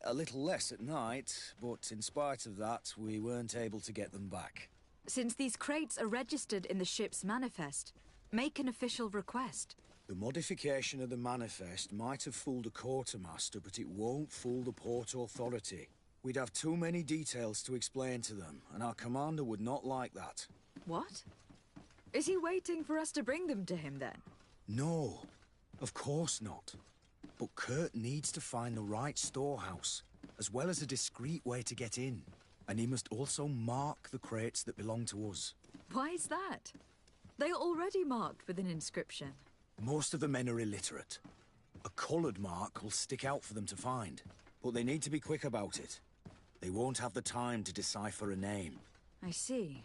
A little less at night, but in spite of that, we weren't able to get them back. Since these crates are registered in the ship's manifest, make an official request. The modification of the manifest might have fooled a quartermaster, but it won't fool the Port Authority. We'd have too many details to explain to them, and our commander would not like that. What? Is he waiting for us to bring them to him, then? No, of course not. But Kurt needs to find the right storehouse, as well as a discreet way to get in. And he must also mark the crates that belong to us. Why is that? They are already marked with an inscription. Most of the men are illiterate. A coloured mark will stick out for them to find, but they need to be quick about it. They won't have the time to decipher a name. I see.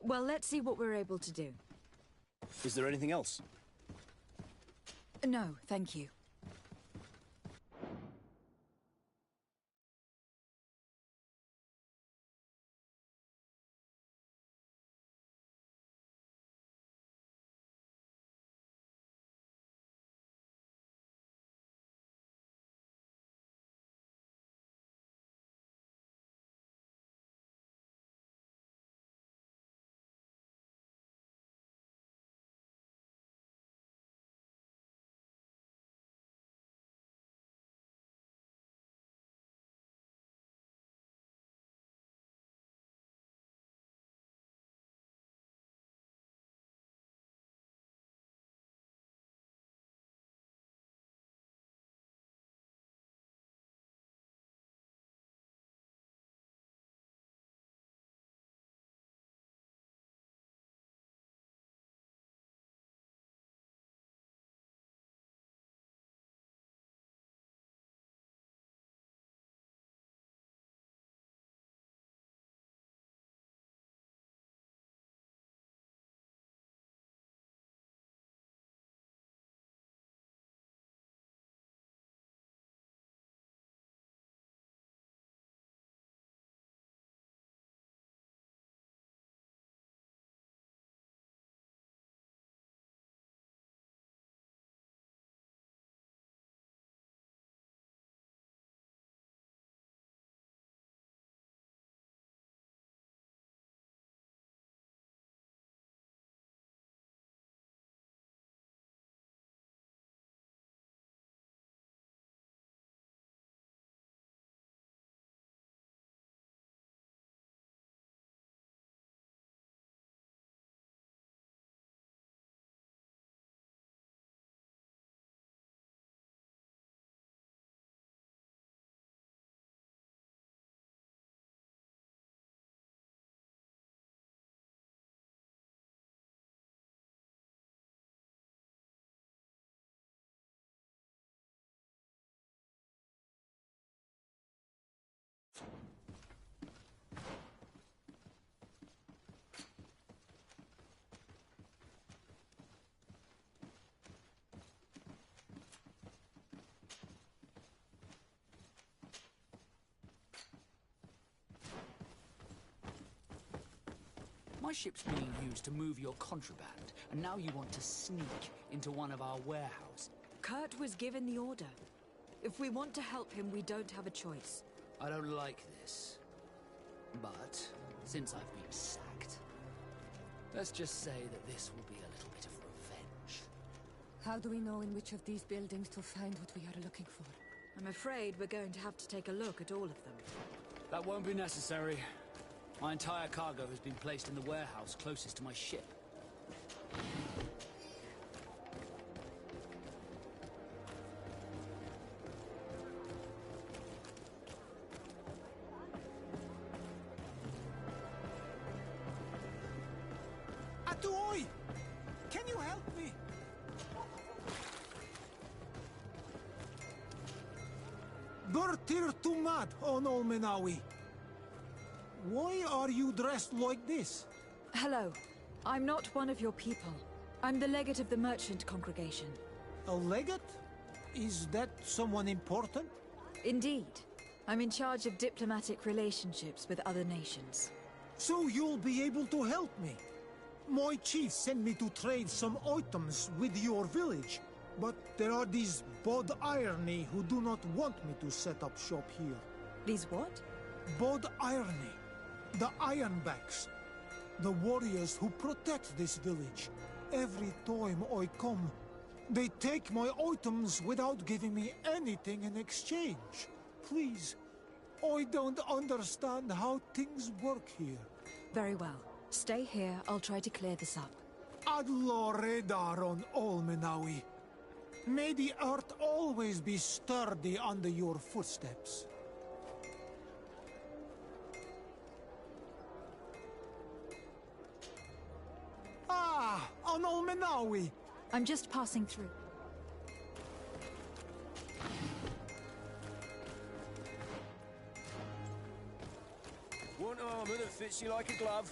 Well, let's see what we're able to do. Is there anything else? No, thank you. My ship's being used to move your contraband, and now you want to sneak into one of our warehouses. Kurt was given the order. If we want to help him, we don't have a choice. I don't like this. But, since I've been sacked, let's just say that this will be a little bit of revenge. How do we know in which of these buildings to find what we are looking for? I'm afraid we're going to have to take a look at all of them. That won't be necessary. My entire cargo has been placed in the warehouse closest to my ship. Atuoi! Can you help me? Gertir Tumat on Olmenawi. Why are you dressed like this? Hello. I'm not one of your people. I'm the legate of the merchant congregation. A legate? Is that someone important? Indeed. I'm in charge of diplomatic relationships with other nations. So you'll be able to help me. My chief sent me to trade some items with your village, but there are these Bod Irony who do not want me to set up shop here. These what? Bod Irony. The Ironbacks. The warriors who protect this village. Every time I come, they take my items without giving me anything in exchange. Please, I don't understand how things work here. Very well. Stay here, I'll try to clear this up. Adlo Redar on Olmenawi. May the earth always be sturdy under your footsteps. Ah, on Olmenawi. I'm just passing through. Want armor that fits you like a glove?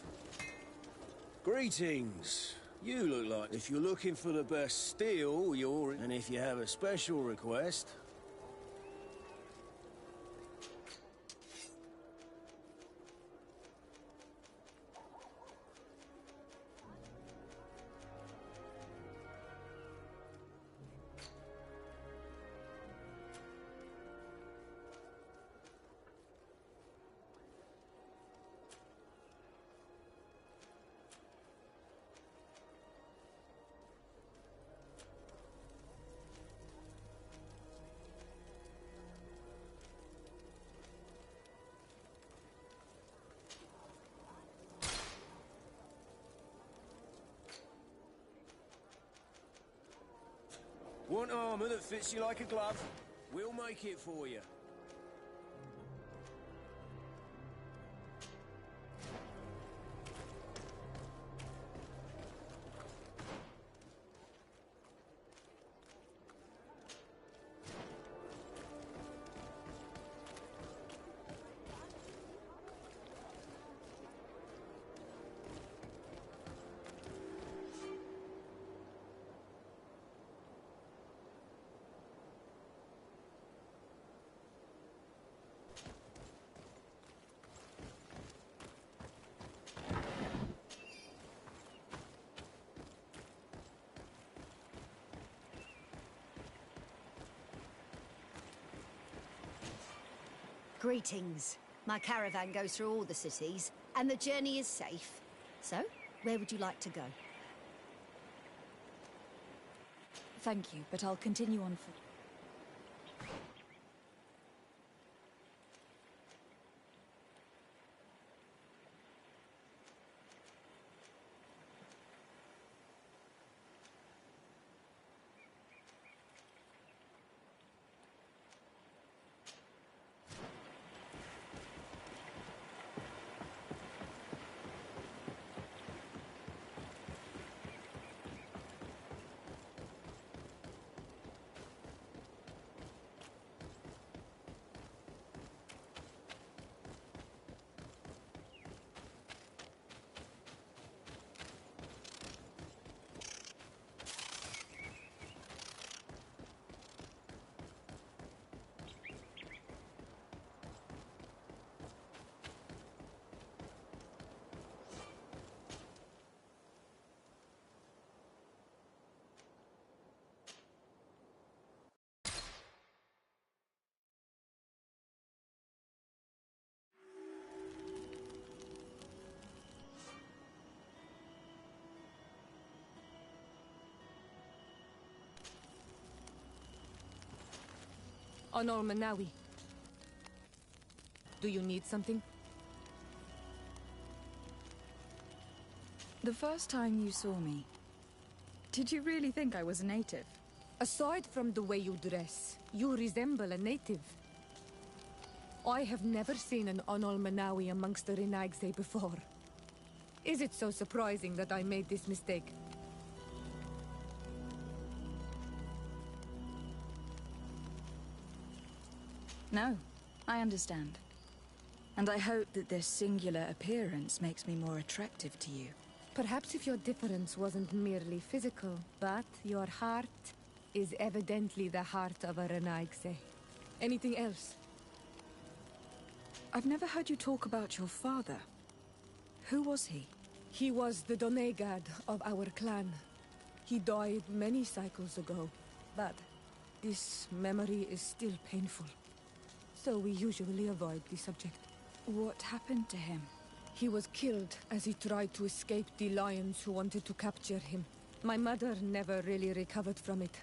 Greetings. You look like if you're looking for the best steel, you're... And if you have a special request... Want armor that fits you like a glove? We'll make it for you. Greetings. My caravan goes through all the cities, and the journey is safe. So, where would you like to go? Thank you, but I'll continue on foot. On Olmenawi. Do you need something? The first time you saw me, did you really think I was a native? Aside from the way you dress, you resemble a native. I have never seen an Olmenawi amongst the Renaigse before. Is it so surprising that I made this mistake? No, I understand. And I hope that this singular appearance makes me more attractive to you. Perhaps if your difference wasn't merely physical, but your heart is evidently the heart of a Renaigse. Anything else? I've never heard you talk about your father. Who was he? He was the Donegad of our clan. He died many cycles ago, but this memory is still painful. So we usually avoid the subject. What happened to him? He was killed as he tried to escape the lions who wanted to capture him. My mother never really recovered from it.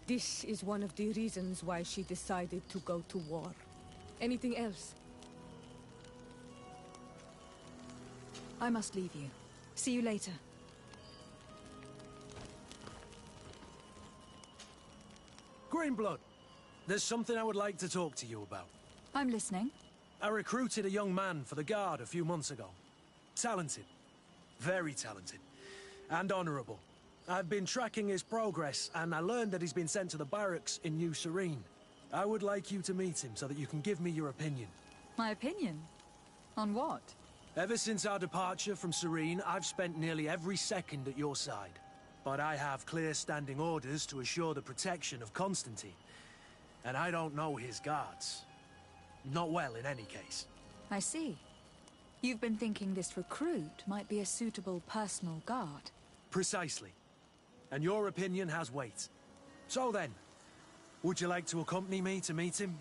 This is one of the reasons why she decided to go to war. Anything else? I must leave you. See you later. Greenblood, there's something I would like to talk to you about. I'm listening. I recruited a young man for the Guard a few months ago. Talented. Very talented. And honorable. I've been tracking his progress, and I learned that he's been sent to the barracks in New Serene. I would like you to meet him so that you can give me your opinion. My opinion? On what? Ever since our departure from Serene, I've spent nearly every second at your side. But I have clear standing orders to assure the protection of Constantine. And I don't know his guards. Not well, in any case. I see. You've been thinking this recruit might be a suitable personal guard. Precisely. And your opinion has weight. So then, would you like to accompany me to meet him?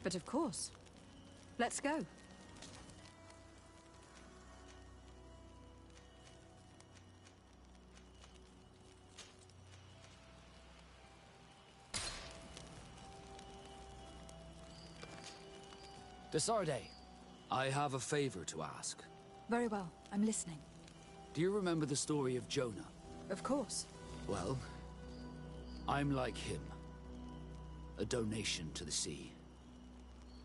But of course. Let's go. Desarde, I have a favor to ask. Very well. I'm listening. Do you remember the story of Jonah? Of course. Well, I'm like him. A donation to the sea.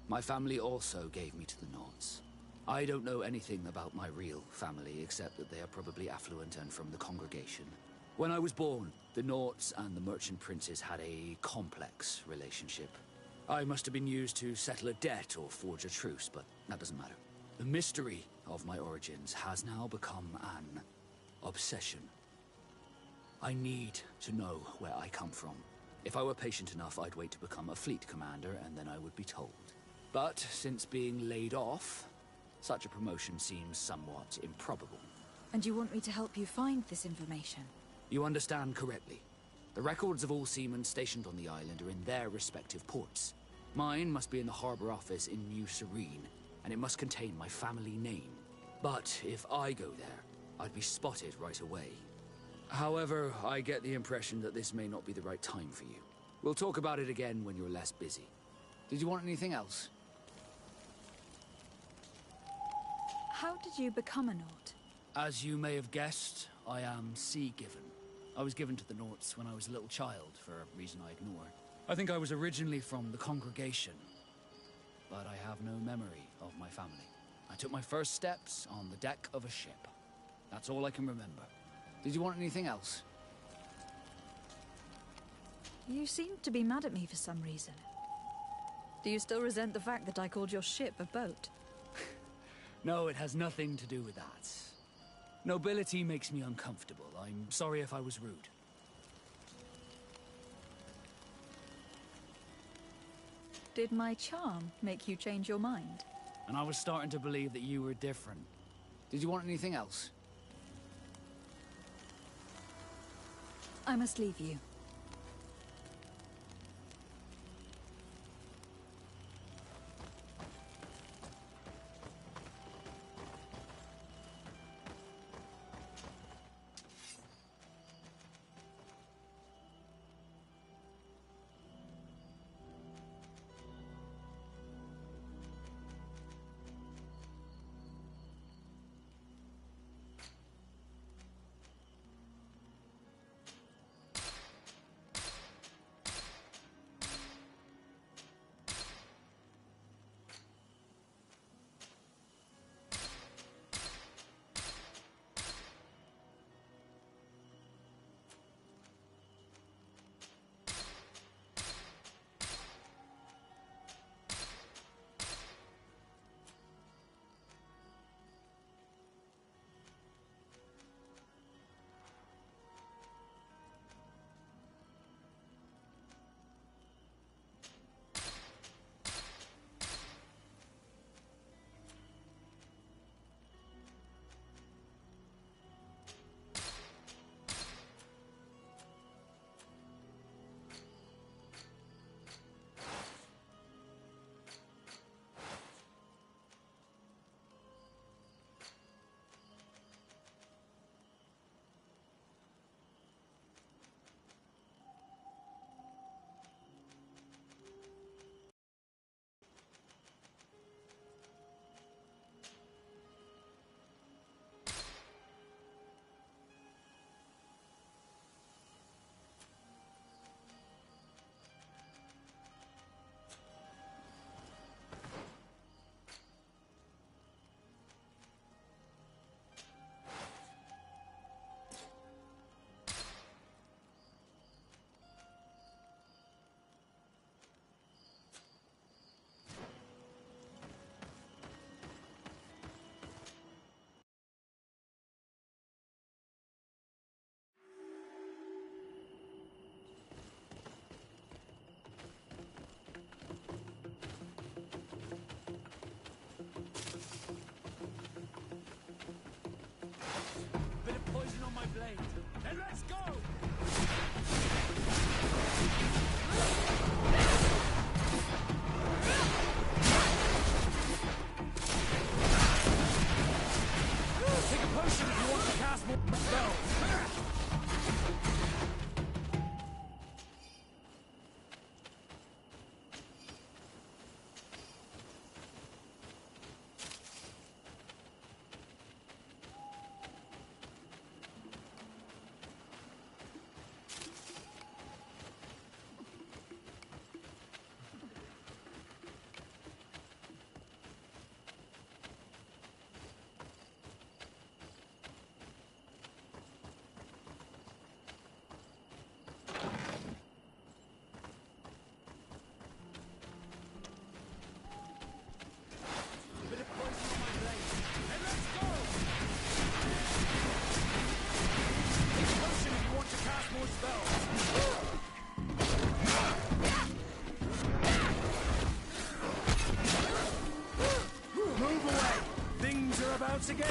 My family also gave me to the Nords. I don't know anything about my real family, except that they are probably affluent and from the congregation. When I was born, the Nords and the merchant princes had a complex relationship. I must have been used to settle a debt or forge a truce, but that doesn't matter. The mystery of my origins has now become an obsession. I need to know where I come from. If I were patient enough, I'd wait to become a fleet commander, and then I would be told. But since being laid off, such a promotion seems somewhat improbable. And you want me to help you find this information? You understand correctly. The records of all seamen stationed on the island are in their respective ports. Mine must be in the harbor office in New Serene, and it must contain my family name. But if I go there, I'd be spotted right away. However, I get the impression that this may not be the right time for you. We'll talk about it again when you're less busy. Did you want anything else? How did you become a Nord? As you may have guessed, I am sea-given. I was given to the Nords when I was a little child, for a reason I ignore. I think I was originally from the congregation, but I have no memory of my family. I took my first steps on the deck of a ship. That's all I can remember. Did you want anything else? You seem to be mad at me for some reason. Do you still resent the fact that I called your ship a boat? No, it has nothing to do with that. Nobility makes me uncomfortable. I'm sorry if I was rude. Did my charm make you change your mind? And I was starting to believe that you were different. Did you want anything else? I must leave you. blade. Then let's go! Take a potion if you want to cast more spells. To get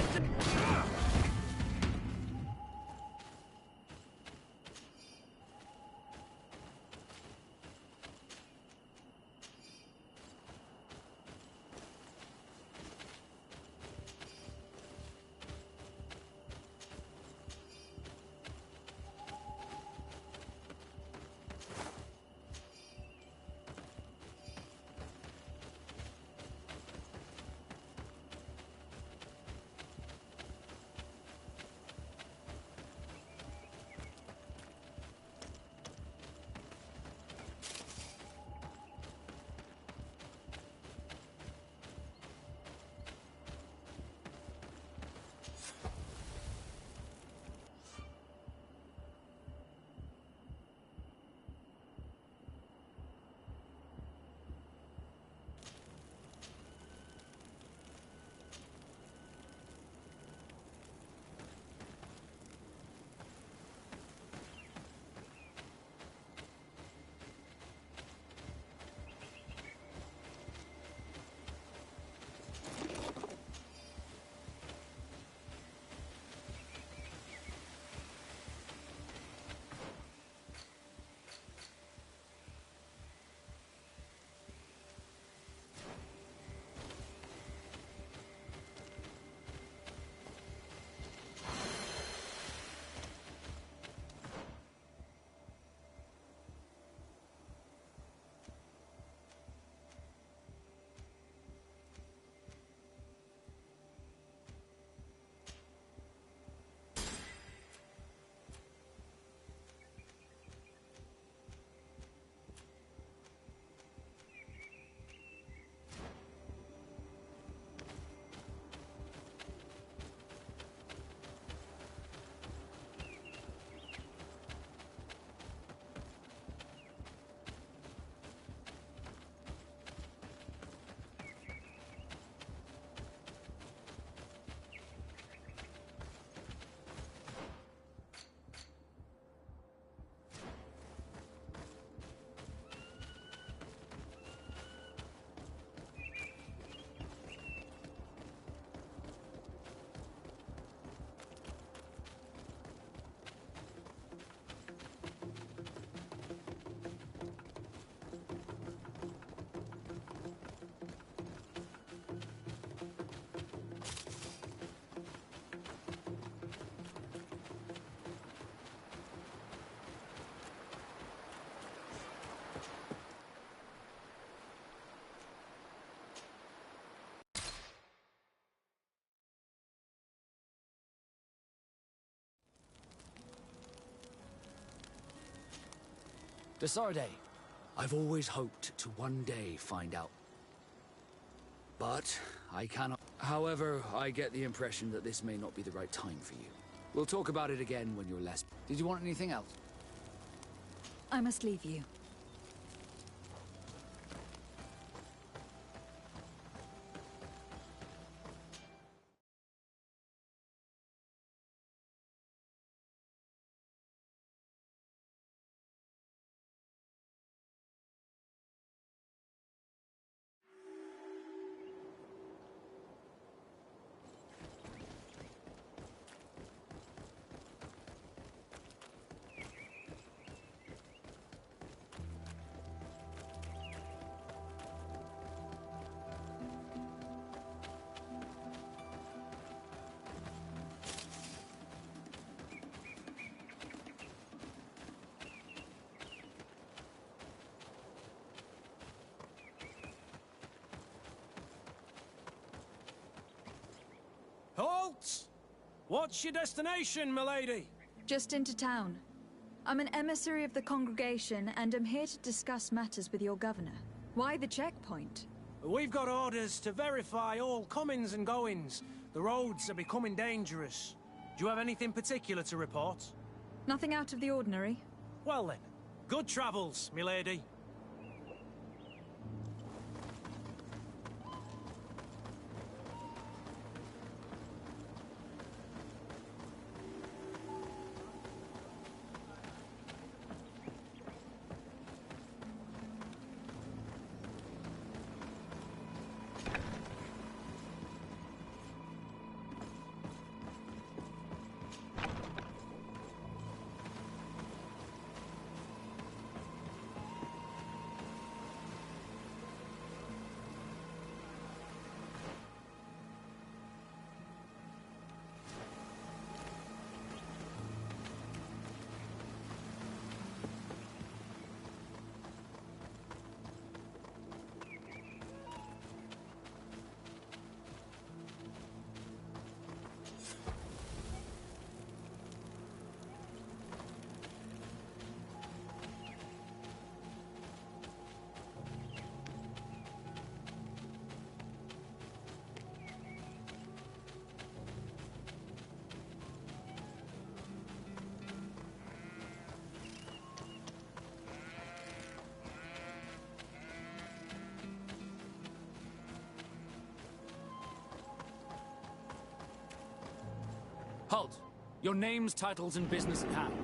Desarde, I've always hoped to one day find out. But I cannot. However, I get the impression that this may not be the right time for you. We'll talk about it again when you're less... Did you want anything else? I must leave you. What's your destination, milady? Just into town. I'm an emissary of the congregation and am here to discuss matters with your governor. Why the checkpoint? We've got orders to verify all comings and goings. The roads are becoming dangerous. Do you have anything particular to report? Nothing out of the ordinary. Well then, good travels, milady. Halt! Your names, titles, and business at hand.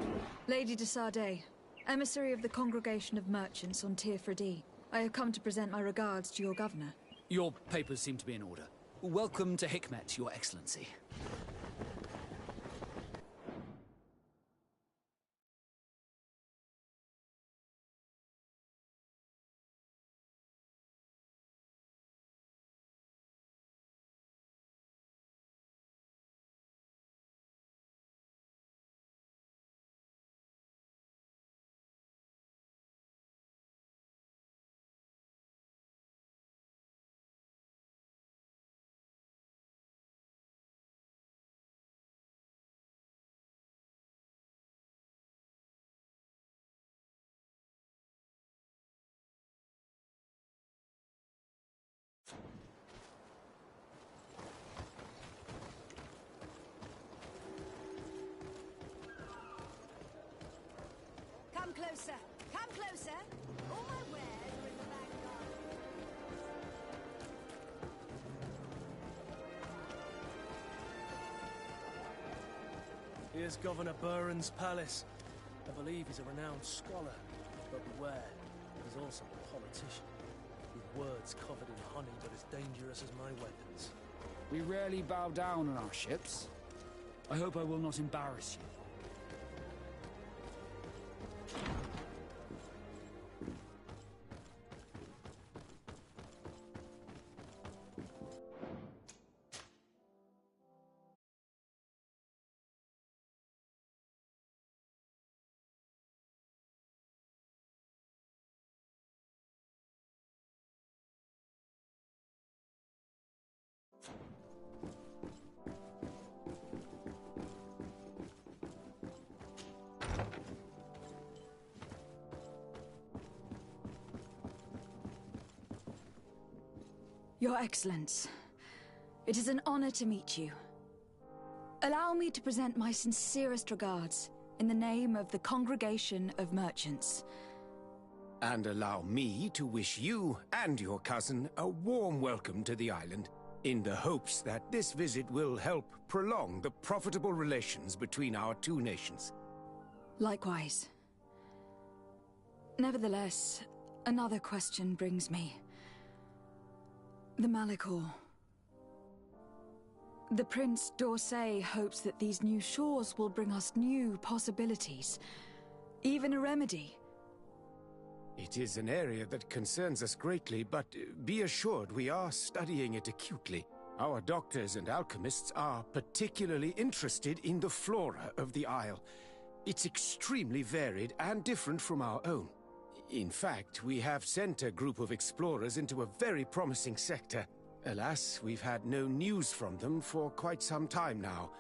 Lady de Sardet, emissary of the Congregation of Merchants on Tirfredi. I have come to present my regards to your governor. Your papers seem to be in order. Welcome to Hikmet, Your Excellency. Come closer! Come closer! All my wares are in the back garden. Here's Governor Buren's palace. I believe he's a renowned scholar, but beware, he's also a politician, with words covered in honey but as dangerous as my weapons. We rarely bow down on our ships. I hope I will not embarrass you. Your Excellence, it is an honor to meet you. Allow me to present my sincerest regards in the name of the Congregation of Merchants. And allow me to wish you and your cousin a warm welcome to the island, in the hopes that this visit will help prolong the profitable relations between our two nations. Likewise. Nevertheless, another question brings me. The Malachor. The Prince d'Orsay hopes that these new shores will bring us new possibilities, even a remedy. It is an area that concerns us greatly, but be assured we are studying it acutely. Our doctors and alchemists are particularly interested in the flora of the Isle. It's extremely varied and different from our own. In fact, we have sent a group of explorers into a very promising sector. Alas, we've had no news from them for quite some time now.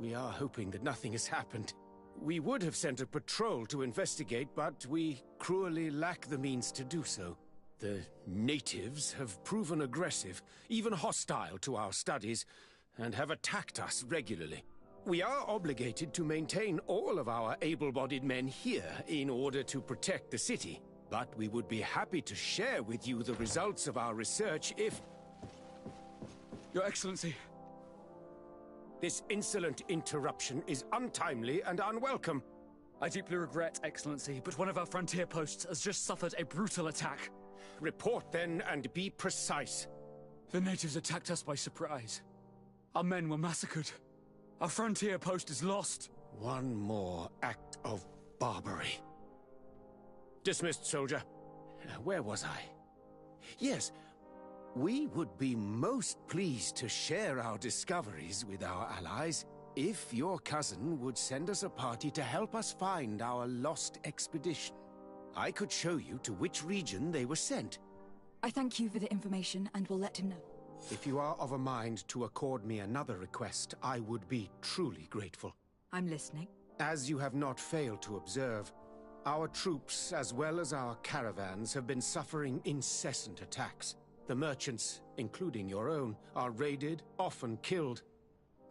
We are hoping that nothing has happened. We would have sent a patrol to investigate, but we cruelly lack the means to do so. The natives have proven aggressive, even hostile to our studies, and have attacked us regularly. We are obligated to maintain all of our able-bodied men here in order to protect the city, but we would be happy to share with you the results of our research if... Your Excellency. This insolent interruption is untimely and unwelcome. I deeply regret, Excellency, but one of our frontier posts has just suffered a brutal attack. Report then, and be precise. The natives attacked us by surprise. Our men were massacred. Our frontier post is lost. One more act of barbary. Dismissed, soldier. Where was I? Yes, we would be most pleased to share our discoveries with our allies if your cousin would send us a party to help us find our lost expedition. I could show you to which region they were sent. I thank you for the information and will let him know. If you are of a mind to accord me another request, I would be truly grateful. I'm listening. As you have not failed to observe, our troops, as well as our caravans, have been suffering incessant attacks. The merchants, including your own, are raided, often killed,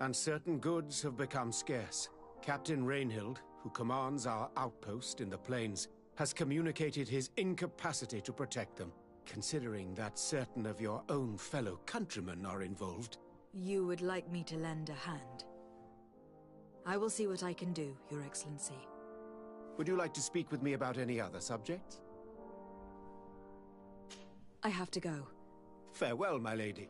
and certain goods have become scarce. Captain Rainhild, who commands our outpost in the plains, has communicated his incapacity to protect them. Considering that certain of your own fellow countrymen are involved. You would like me to lend a hand? I will see what I can do, Your Excellency. Would you like to speak with me about any other subjects? I have to go. Farewell, my lady.